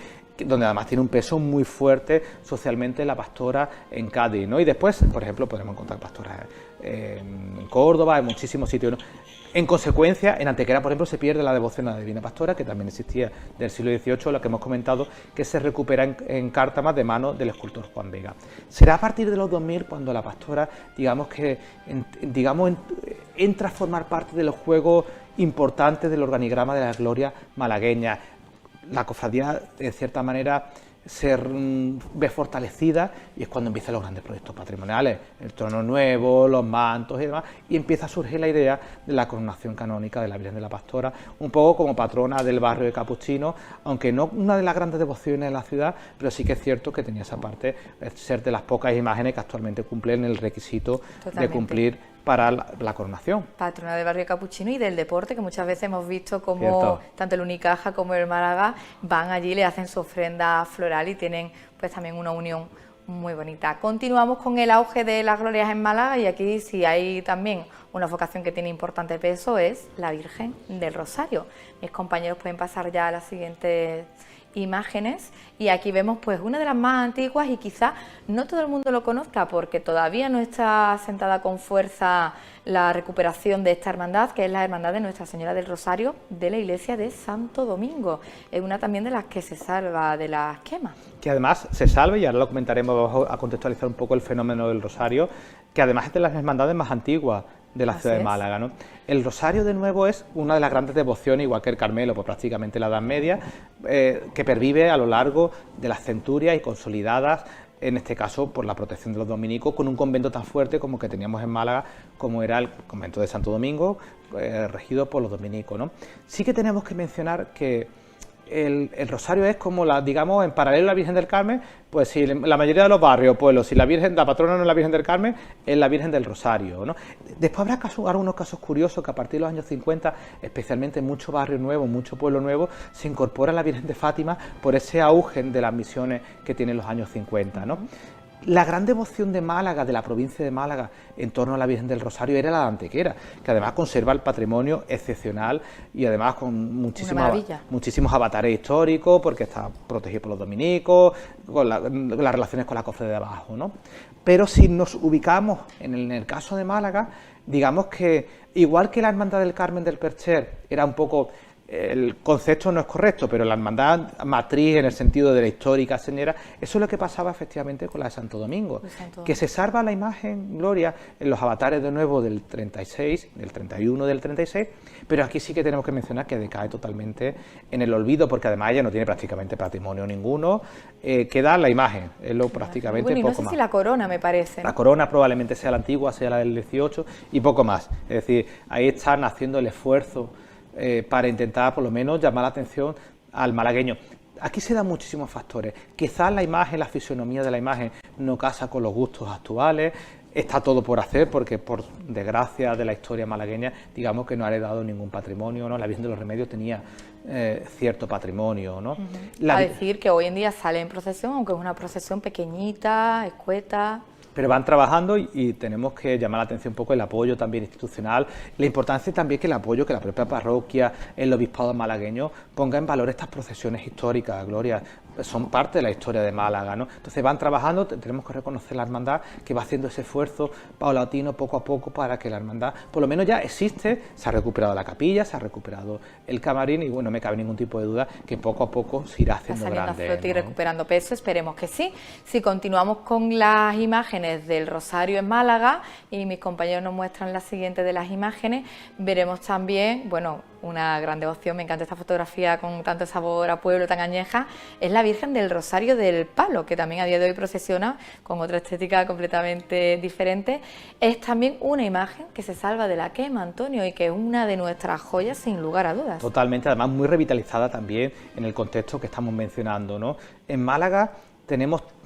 donde además tiene un peso muy fuerte socialmente la Pastora en Cádiz, ¿no? Y después, por ejemplo, podemos encontrar pastoras en Córdoba, en muchísimos sitios, ¿no? En consecuencia, en Antequera, por ejemplo, se pierde la devoción a la Divina Pastora, que también existía del siglo XVIII, la que hemos comentado, que se recupera en Cártama de mano del escultor Juan Vega. Será a partir de los 2000 cuando la Pastora, entra a formar parte de los juegos importantes del organigrama de la gloria malagueña. La cofradía, de cierta manera, se ve fortalecida, y es cuando empiezan los grandes proyectos patrimoniales, el trono nuevo, los mantos y demás, y empieza a surgir la idea de la coronación canónica de la Virgen de la Pastora, un poco como patrona del barrio de Capuchinos, aunque no una de las grandes devociones de la ciudad, pero sí que es cierto que tenía esa parte, ser de las pocas imágenes que actualmente cumplen el requisito de cumplir para la coronación. Patrona del barrio capuchino y del deporte, que muchas veces hemos visto como Cierto. tanto el Unicaja como el Málaga van allí, le hacen su ofrenda floral y tienen pues también una unión muy bonita. Continuamos con el auge de las glorias en Málaga y aquí sí hay también una vocación que tiene importante peso, es la Virgen del Rosario. Mis compañeros pueden pasar ya a las siguientes imágenes y aquí vemos pues una de las más antiguas y quizá no todo el mundo lo conozca porque todavía no está asentada con fuerza la recuperación de esta hermandad, que es la hermandad de Nuestra Señora del Rosario de la iglesia de Santo Domingo. Es una también de las que se salva de las quemas. Que además se salve, y ahora lo comentaremos, vamos a contextualizar un poco el fenómeno del Rosario, que además es de las hermandades más antiguas de la ciudad de Málaga, ¿no? El Rosario, de nuevo, es una de las grandes devociones, igual que el Carmelo, pues prácticamente la Edad Media, que pervive a lo largo de las centurias y consolidadas, en este caso por la protección de los dominicos, con un convento tan fuerte como que teníamos en Málaga, como era el convento de Santo Domingo, regido por los dominicos, ¿no? Sí que tenemos que mencionar que el Rosario es como, digamos, en paralelo a la Virgen del Carmen, pues si la mayoría de los barrios, pueblos, si la patrona no es la Virgen del Carmen, es la Virgen del Rosario, ¿no? Después habrá algunos casos curiosos que a partir de los años 50, especialmente en muchos barrios nuevos, mucho pueblo nuevo, se incorpora la Virgen de Fátima por ese auge de las misiones que tienen los años 50, ¿no? La gran devoción de Málaga, de la provincia de Málaga, en torno a la Virgen del Rosario era la de Antequera, que además conserva el patrimonio excepcional y además con muchísimos avatares históricos, porque está protegido por los dominicos, con las relaciones con la cofradía de abajo, ¿no? Pero si nos ubicamos en el caso de Málaga, digamos que igual que la Hermandad del Carmen del Percher era un poco... El concepto no es correcto, pero la hermandad matriz en el sentido de la histórica señera, eso es lo que pasaba efectivamente con la de Santo Domingo, que se salva la imagen Gloria en los avatares de nuevo del 36, del 31, del 36, pero aquí sí que tenemos que mencionar que decae totalmente en el olvido, porque además ella no tiene prácticamente patrimonio ninguno, queda la imagen, es lo prácticamente bueno, y poco no sé más. Si la corona, me parece, ¿no? La corona probablemente sea la antigua, sea la del 18 y poco más, es decir, ahí están haciendo el esfuerzo para intentar por lo menos llamar la atención al malagueño. Aquí se dan muchísimos factores. Quizás la imagen, la fisonomía de la imagen no casa con los gustos actuales. Está todo por hacer porque, por desgracia de la historia malagueña, digamos que no ha heredado ningún patrimonio, ¿no? La Virgen de los Remedios tenía cierto patrimonio, ¿no? A decir que hoy en día sale en procesión, aunque es una procesión pequeñita, escueta... Pero van trabajando y tenemos que llamar la atención un poco el apoyo también institucional, la importancia también que el apoyo que la propia parroquia, el obispado malagueño ponga en valor estas procesiones históricas, Gloria, son parte de la historia de Málaga, ¿no? Entonces van trabajando, tenemos que reconocer la hermandad que va haciendo ese esfuerzo paulatino poco a poco para que la hermandad, por lo menos ya existe, se ha recuperado la capilla, se ha recuperado el camarín y bueno, no me cabe ningún tipo de duda que poco a poco se irá haciendo grande, ¿no? Y recuperando peso, esperemos que sí. Si continuamos con las imágenes del Rosario en Málaga y mis compañeros nos muestran la siguiente de las imágenes, veremos también, bueno, una gran devoción, me encanta esta fotografía con tanto sabor a pueblo, tan añeja, es la Virgen del Rosario del Palo, que también a día de hoy procesiona con otra estética completamente diferente. Es también una imagen que se salva de la quema, Antonio, y que es una de nuestras joyas sin lugar a dudas. Totalmente, además muy revitalizada también en el contexto que estamos mencionando, ¿no? En Málaga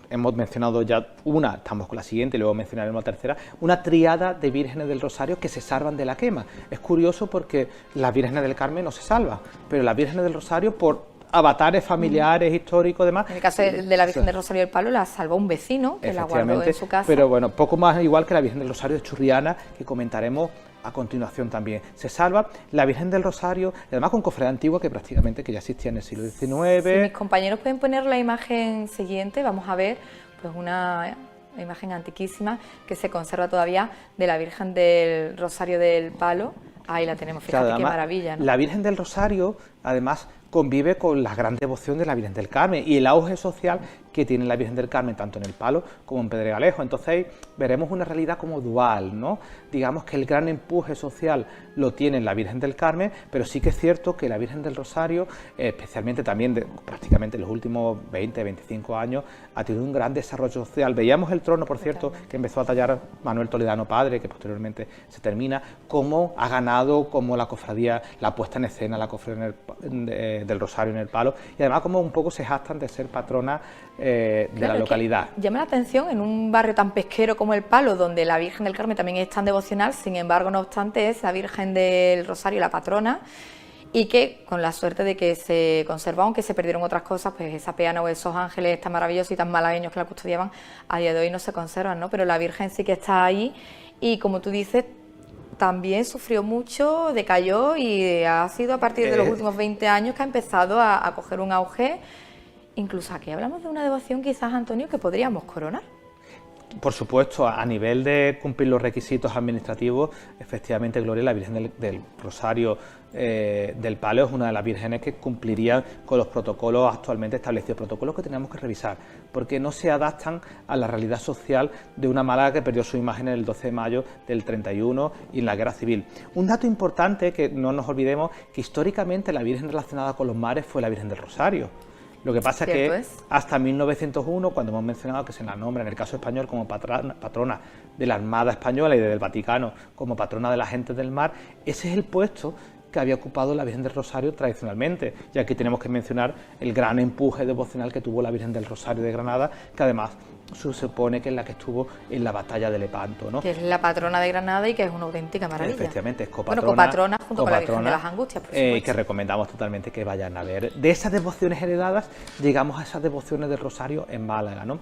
hemos mencionado ya una, estamos con la siguiente y luego mencionaremos la tercera, una triada de vírgenes del Rosario que se salvan de la quema. Es curioso porque las vírgenes del Carmen no se salvan, pero las vírgenes del Rosario por avatares familiares, históricos, demás. En el caso de la Virgen del Rosario del Palo la salvó un vecino que la guardó en su casa. Pero bueno, poco más igual que la Virgen del Rosario de Churriana, que comentaremos a continuación también. Se salva la Virgen del Rosario, además con cofradía antigua que prácticamente que ya existía en el siglo XIX. Si mis compañeros pueden poner la imagen siguiente, vamos a ver pues una imagen antiquísima que se conserva todavía de la Virgen del Rosario del Palo. Ahí la tenemos, fíjate, claro, qué maravilla, ¿no? La Virgen del Rosario, además, convive con la gran devoción de la Virgen del Carmen y el auge social que tiene la Virgen del Carmen tanto en el Palo como en Pedregalejo. Entonces veremos una realidad como dual, ¿no? Digamos que el gran empuje social lo tiene la Virgen del Carmen, pero sí que es cierto que la Virgen del Rosario, especialmente también prácticamente en los últimos 20, 25 años, ha tenido un gran desarrollo social. Veíamos el trono, por cierto, que empezó a tallar Manuel Toledano Padre, que posteriormente se termina, cómo ha ganado, como la cofradía, la puesta en escena, la cofradía del Rosario en el Palo, y además como un poco se jactan de ser patrona de la localidad. Llama la atención en un barrio tan pesquero como El Palo, donde la Virgen del Carmen también es tan devocional, sin embargo, no obstante, es la Virgen del Rosario, la patrona, y que con la suerte de que se conservó, aunque se perdieron otras cosas, pues esa peana o esos ángeles tan maravillosos y tan malagueños que la custodiaban, a día de hoy no se conservan, ¿no? Pero la Virgen sí que está ahí y, como tú dices, también sufrió mucho, decayó y ha sido a partir de los últimos 20 años que ha empezado a coger un auge. Incluso aquí hablamos de una devoción quizás, Antonio, que podríamos coronar. Por supuesto, a nivel de cumplir los requisitos administrativos, efectivamente, Gloria, la Virgen del Rosario del Palo es una de las vírgenes que cumplirían con los protocolos actualmente establecidos, protocolos que tenemos que revisar, porque no se adaptan a la realidad social de una Málaga que perdió su imagen el 12 de mayo del 31 y en la Guerra Civil. Un dato importante, que no nos olvidemos, que históricamente la Virgen relacionada con los mares fue la Virgen del Rosario. Lo que pasa es que hasta 1901, cuando hemos mencionado que se la nombra en el caso español como patrona de la Armada Española y del Vaticano como patrona de la gente del mar, ese es el puesto que había ocupado la Virgen del Rosario tradicionalmente. Y aquí tenemos que mencionar el gran empuje devocional que tuvo la Virgen del Rosario de Granada, que además se supone que es la que estuvo en la batalla de Lepanto, ¿no? Que es la patrona de Granada y que es una auténtica maravilla. Efectivamente, es copatrona. Bueno, copatrona junto con la Virgen de las Angustias, por supuesto. Que recomendamos totalmente que vayan a ver. De esas devociones heredadas, llegamos a esas devociones del Rosario en Málaga, ¿no?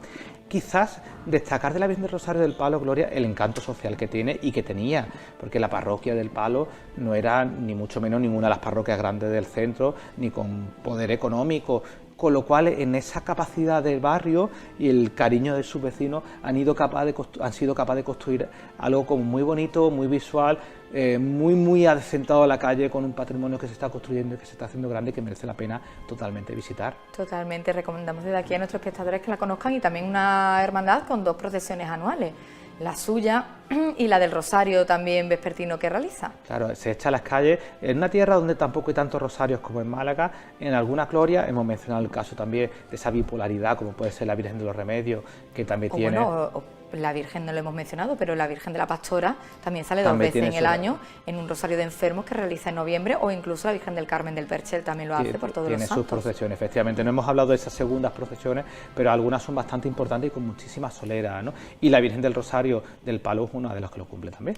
Quizás destacar de la Virgen del Rosario del Palo, Gloria, el encanto social que tiene y que tenía, porque la parroquia del Palo no era ni mucho menos ninguna de las parroquias grandes del centro, ni con poder económico, con lo cual en esa capacidad del barrio y el cariño de sus vecinos han sido capaces de construir algo como muy bonito, muy visual, muy adecentado a la calle, con un patrimonio que se está construyendo y que se está haciendo grande y que merece la pena totalmente visitar. Totalmente, recomendamos desde aquí a nuestros espectadores que la conozcan, y también una hermandad con 2 procesiones anuales, la suya y la del Rosario también vespertino que realiza. Claro, se echa a las calles, en una tierra donde tampoco hay tantos rosarios como en Málaga, en alguna gloria. Hemos mencionado el caso también de esa bipolaridad, como puede ser la Virgen de los Remedios, que también tiene... La Virgen no lo hemos mencionado, pero la Virgen de la Pastora también sale 2 veces en el año en un rosario de enfermos que realiza en noviembre, o incluso la Virgen del Carmen del Perchel también lo hace por todos los santos. Tiene sus procesiones, efectivamente. No hemos hablado de esas segundas procesiones, pero algunas son bastante importantes y con muchísima solera, ¿no? Y la Virgen del Rosario del Palo es una de las que lo cumple también.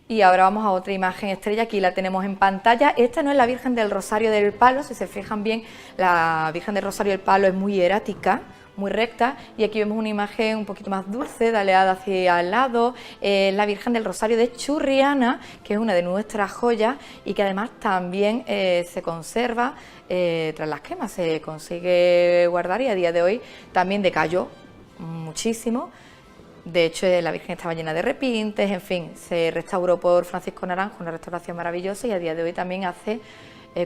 Y ahora vamos a otra imagen estrella, aquí la tenemos en pantalla. Esta no es la Virgen del Rosario del Palo, si se fijan bien, la Virgen del Rosario del Palo es muy hierática, muy recta, y aquí vemos una imagen un poquito más dulce, daleada hacia el lado, la Virgen del Rosario de Churriana, que es una de nuestras joyas y que además también se conserva tras las quemas, se consigue guardar, y a día de hoy también decayó muchísimo. De hecho, la Virgen estaba llena de repintes, en fin, se restauró por Francisco Naranjo, una restauración maravillosa, y a día de hoy también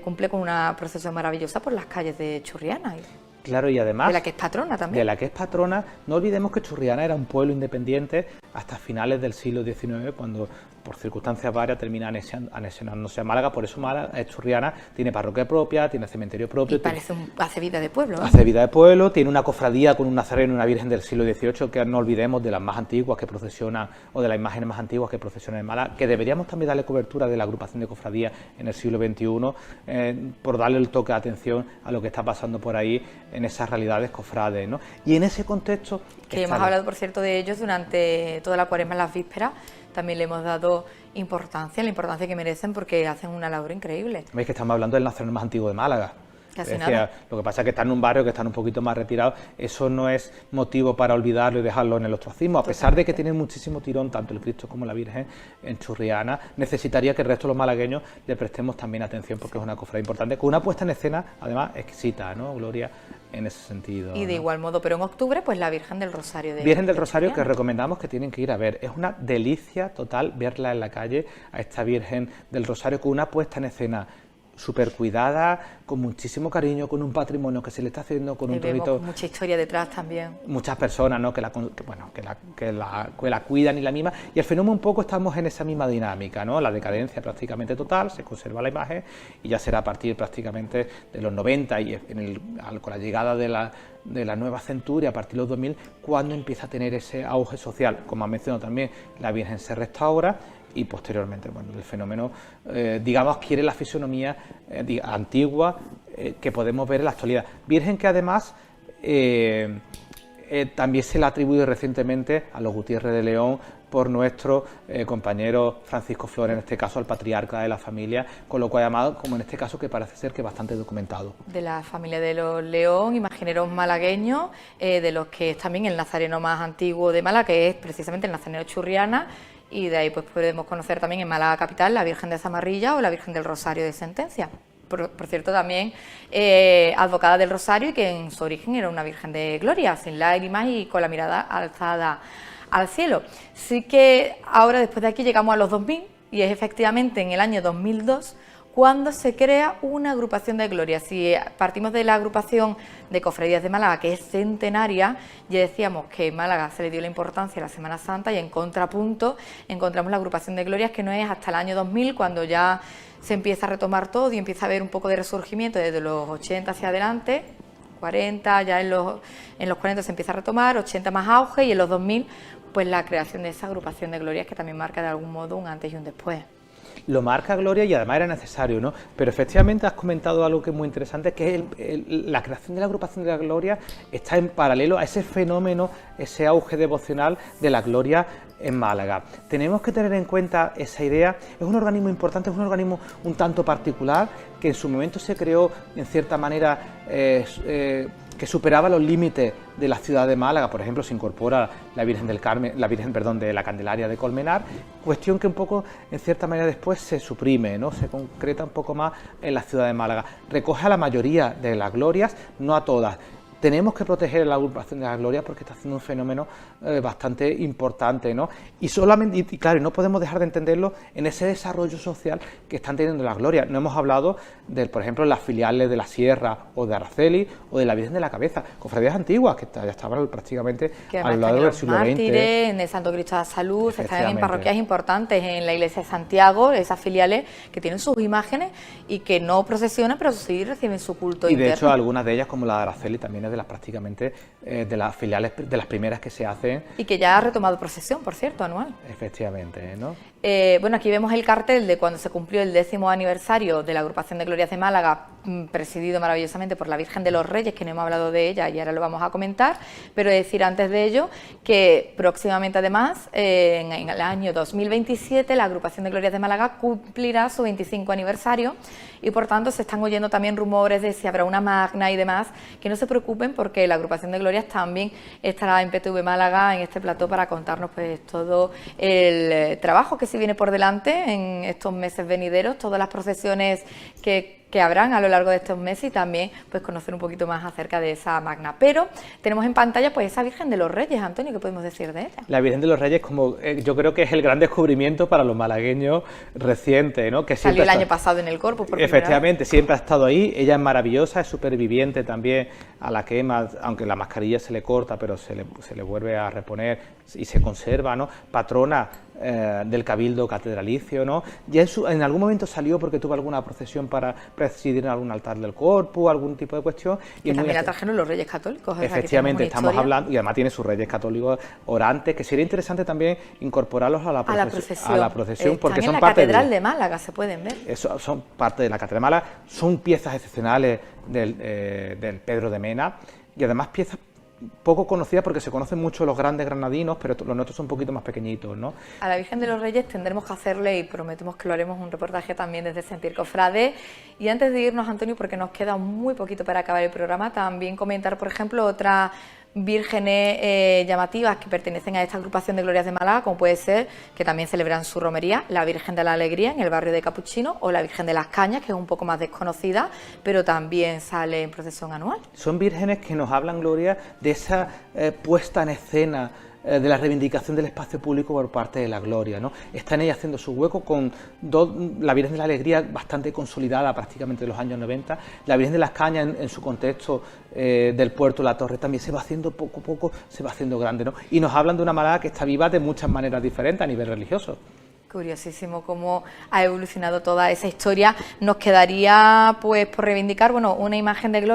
cumple con una procesión maravillosa por las calles de Churriana. Claro, y además... De la que es patrona también. De la que es patrona. No olvidemos que Churriana era un pueblo independiente hasta finales del siglo XIX, cuando por circunstancias varias termina anexionándose a Málaga. Por eso Málaga, Churriana tiene parroquia propia, tiene cementerio propio. Y hace vida de pueblo. Hace vida de pueblo, tiene una cofradía con un nazareno y una virgen del siglo XVIII, que no olvidemos de las más antiguas que procesionan, o de las imágenes más antiguas que procesionan en Málaga, que deberíamos también darle cobertura de la agrupación de cofradías en el siglo XXI, por darle el toque de atención a lo que está pasando por ahí en esas realidades cofrades, ¿no? Y en ese contexto... Que hemos hablado, por cierto, de ellos durante toda la Cuaresma en las vísperas. También le hemos dado importancia, la importancia que merecen, porque hacen una labor increíble. Veis que estamos hablando del nazareno más antiguo de Málaga. Lo que pasa es que están en un barrio que están un poquito más retirados. Eso no es motivo para olvidarlo y dejarlo en el ostracismo, a pesar de que tienen muchísimo tirón tanto el Cristo como la Virgen en Churriana. Necesitaría que el resto de los malagueños le prestemos también atención, porque es una cofradía importante, con una puesta en escena además exquisita, ¿no, Gloria? En ese sentido. Y de igual modo, pero en octubre, pues la Virgen del Rosario de Virgen del Rosario, que recomendamos que tienen que ir a ver. Es una delicia total verla en la calle, a esta Virgen del Rosario, con una puesta en escena súper cuidada, con muchísimo cariño, con un patrimonio que se le está haciendo, con un trocito... Mucha historia detrás también. Muchas personas, ¿no?, que la cuidan y la miman, y el fenómeno un poco estamos en esa misma dinámica, ¿no? La decadencia prácticamente total, se conserva la imagen, y ya será a partir prácticamente de los 90 y con la llegada de la nueva centuria, a partir de los 2000, cuando empieza a tener ese auge social. Como ha mencionado también, la Virgen se restaura, y posteriormente, bueno, el fenómeno, digamos, adquiere la fisonomía antigua que podemos ver en la actualidad. Virgen que además también se le ha atribuido recientemente a los Gutiérrez de León por nuestro compañero Francisco Flores, en este caso al patriarca de la familia, con lo cual llamado, como en este caso, que parece ser que bastante documentado. De la familia de los León, imagineros malagueños, de los que es también el nazareno más antiguo de Málaga, que es precisamente el nazareno Churriana, y de ahí pues podemos conocer también en Málaga capital la Virgen de Zamarrilla o la Virgen del Rosario de Sentencia. Por cierto, también advocada del Rosario, y que en su origen era una Virgen de Gloria, sin lágrimas y con la mirada alzada al cielo. Sí que ahora, después de aquí, llegamos a los 2000, y es efectivamente en el año 2002 cuando se crea una agrupación de Gloria. Si partimos de la agrupación de Cofradías de Málaga, que es centenaria, ya decíamos que en Málaga se le dio la importancia a la Semana Santa, y en contrapunto encontramos la agrupación de Glorias, que no es hasta el año 2000 cuando ya se empieza a retomar todo y empieza a haber un poco de resurgimiento desde los 80 hacia adelante, 40, ya en los 40 se empieza a retomar, 80 más auge, y en los 2000 pues la creación de esa agrupación de Glorias, que también marca de algún modo un antes y un después. Lo marca Gloria, y además era necesario, ¿no? Pero efectivamente has comentado algo que es muy interesante, que es la creación de la agrupación de la Gloria está en paralelo a ese fenómeno, ese auge devocional de la Gloria en Málaga. Tenemos que tener en cuenta esa idea. Es un organismo importante, es un organismo un tanto particular, que en su momento se creó en cierta manera que superaba los límites de la ciudad de Málaga. Por ejemplo, se incorpora la Virgen del Carmen, de la Candelaria de Colmenar, cuestión que un poco, en cierta manera, después se suprime, ¿no? Se concreta un poco más en la ciudad de Málaga. Recoge a la mayoría de las glorias, no a todas. Tenemos que proteger la agrupación de las glorias porque está haciendo un fenómeno bastante importante, ¿no? Y solamente, y claro, no podemos dejar de entenderlo en ese desarrollo social que están teniendo las glorias. No hemos hablado de, por ejemplo, las filiales de la Sierra o de Araceli o de la Virgen de la Cabeza, cofradías antiguas que ya estaban prácticamente a lo largo del siglo XX. En el Santo Cristo de la Salud, están en parroquias importantes, en la Iglesia de Santiago, esas filiales que tienen sus imágenes y que no procesionan, pero sí reciben su culto interno. Y de hecho, algunas de ellas, como la de Araceli, también es de las prácticamente de las filiales, de las primeras que se hacen. Y que ya ha retomado procesión, por cierto, anual. Efectivamente, ¿no? Bueno, aquí vemos el cartel de cuando se cumplió el 10º aniversario de la agrupación de Glorias de Málaga, presidido maravillosamente por la Virgen de los Reyes, que no hemos hablado de ella y ahora lo vamos a comentar, pero decir antes de ello que próximamente, además, en el año 2027, la agrupación de Glorias de Málaga cumplirá su 25 aniversario, y por tanto se están oyendo también rumores de si habrá una magna y demás. Que no se preocupen, porque la agrupación de Glorias también estará en PTV Málaga, en este plató, para contarnos pues todo el trabajo que se viene por delante en estos meses venideros, todas las procesiones que habrán a lo largo de estos meses, y también pues conocer un poquito más acerca de esa magna. Pero tenemos en pantalla pues esa Virgen de los Reyes. Antonio, ¿qué podemos decir de ella? La Virgen de los Reyes, como yo creo que es el gran descubrimiento para los malagueños reciente, ¿no? Que salió el año pasado en el Corpus. Efectivamente, siempre ha estado ahí. Ella es maravillosa, es superviviente también a la quema, aunque la mascarilla se le corta, pero se le vuelve a reponer y se conserva, ¿no? Patrona del Cabildo Catedralicio, ¿no? Ya en algún momento salió porque tuvo alguna procesión para presidir en algún altar del Corpus, algún tipo de cuestión. Y también la trajeron los Reyes Católicos. Efectivamente, estamos hablando, y además tiene sus Reyes Católicos orantes, que sería interesante también incorporarlos a la procesión, porque son en la parte Catedral de Málaga, se pueden ver. Eso, son parte de la Catedral de Málaga, son piezas excepcionales del Pedro de Mena, y además piezas poco conocidas porque se conocen mucho los grandes granadinos, pero los nuestros son un poquito más pequeñitos, ¿no? A la Virgen de los Reyes tendremos que hacerle, y prometemos que lo haremos, un reportaje también desde Sentir Cofrade. Y antes de irnos, Antonio, porque nos queda muy poquito para acabar el programa, también comentar, por ejemplo, otras vírgenes llamativas que pertenecen a esta agrupación de Glorias de Málaga, como puede ser, que también celebran su romería, la Virgen de la Alegría en el barrio de Capuchino, o la Virgen de las Cañas, que es un poco más desconocida, pero también sale en procesión anual. Son vírgenes que nos hablan, Gloria, de esa puesta en escena de la reivindicación del espacio público por parte de la Gloria, ¿no? Están ellas haciendo su hueco con la Virgen de la Alegría bastante consolidada prácticamente de los años 90, la Virgen de las Cañas en su contexto del puerto de la Torre también se va haciendo poco a poco, se va haciendo grande, ¿no? Y nos hablan de una Málaga que está viva de muchas maneras diferentes a nivel religioso. Curiosísimo cómo ha evolucionado toda esa historia. Nos quedaría pues por reivindicar, bueno, una imagen de Gloria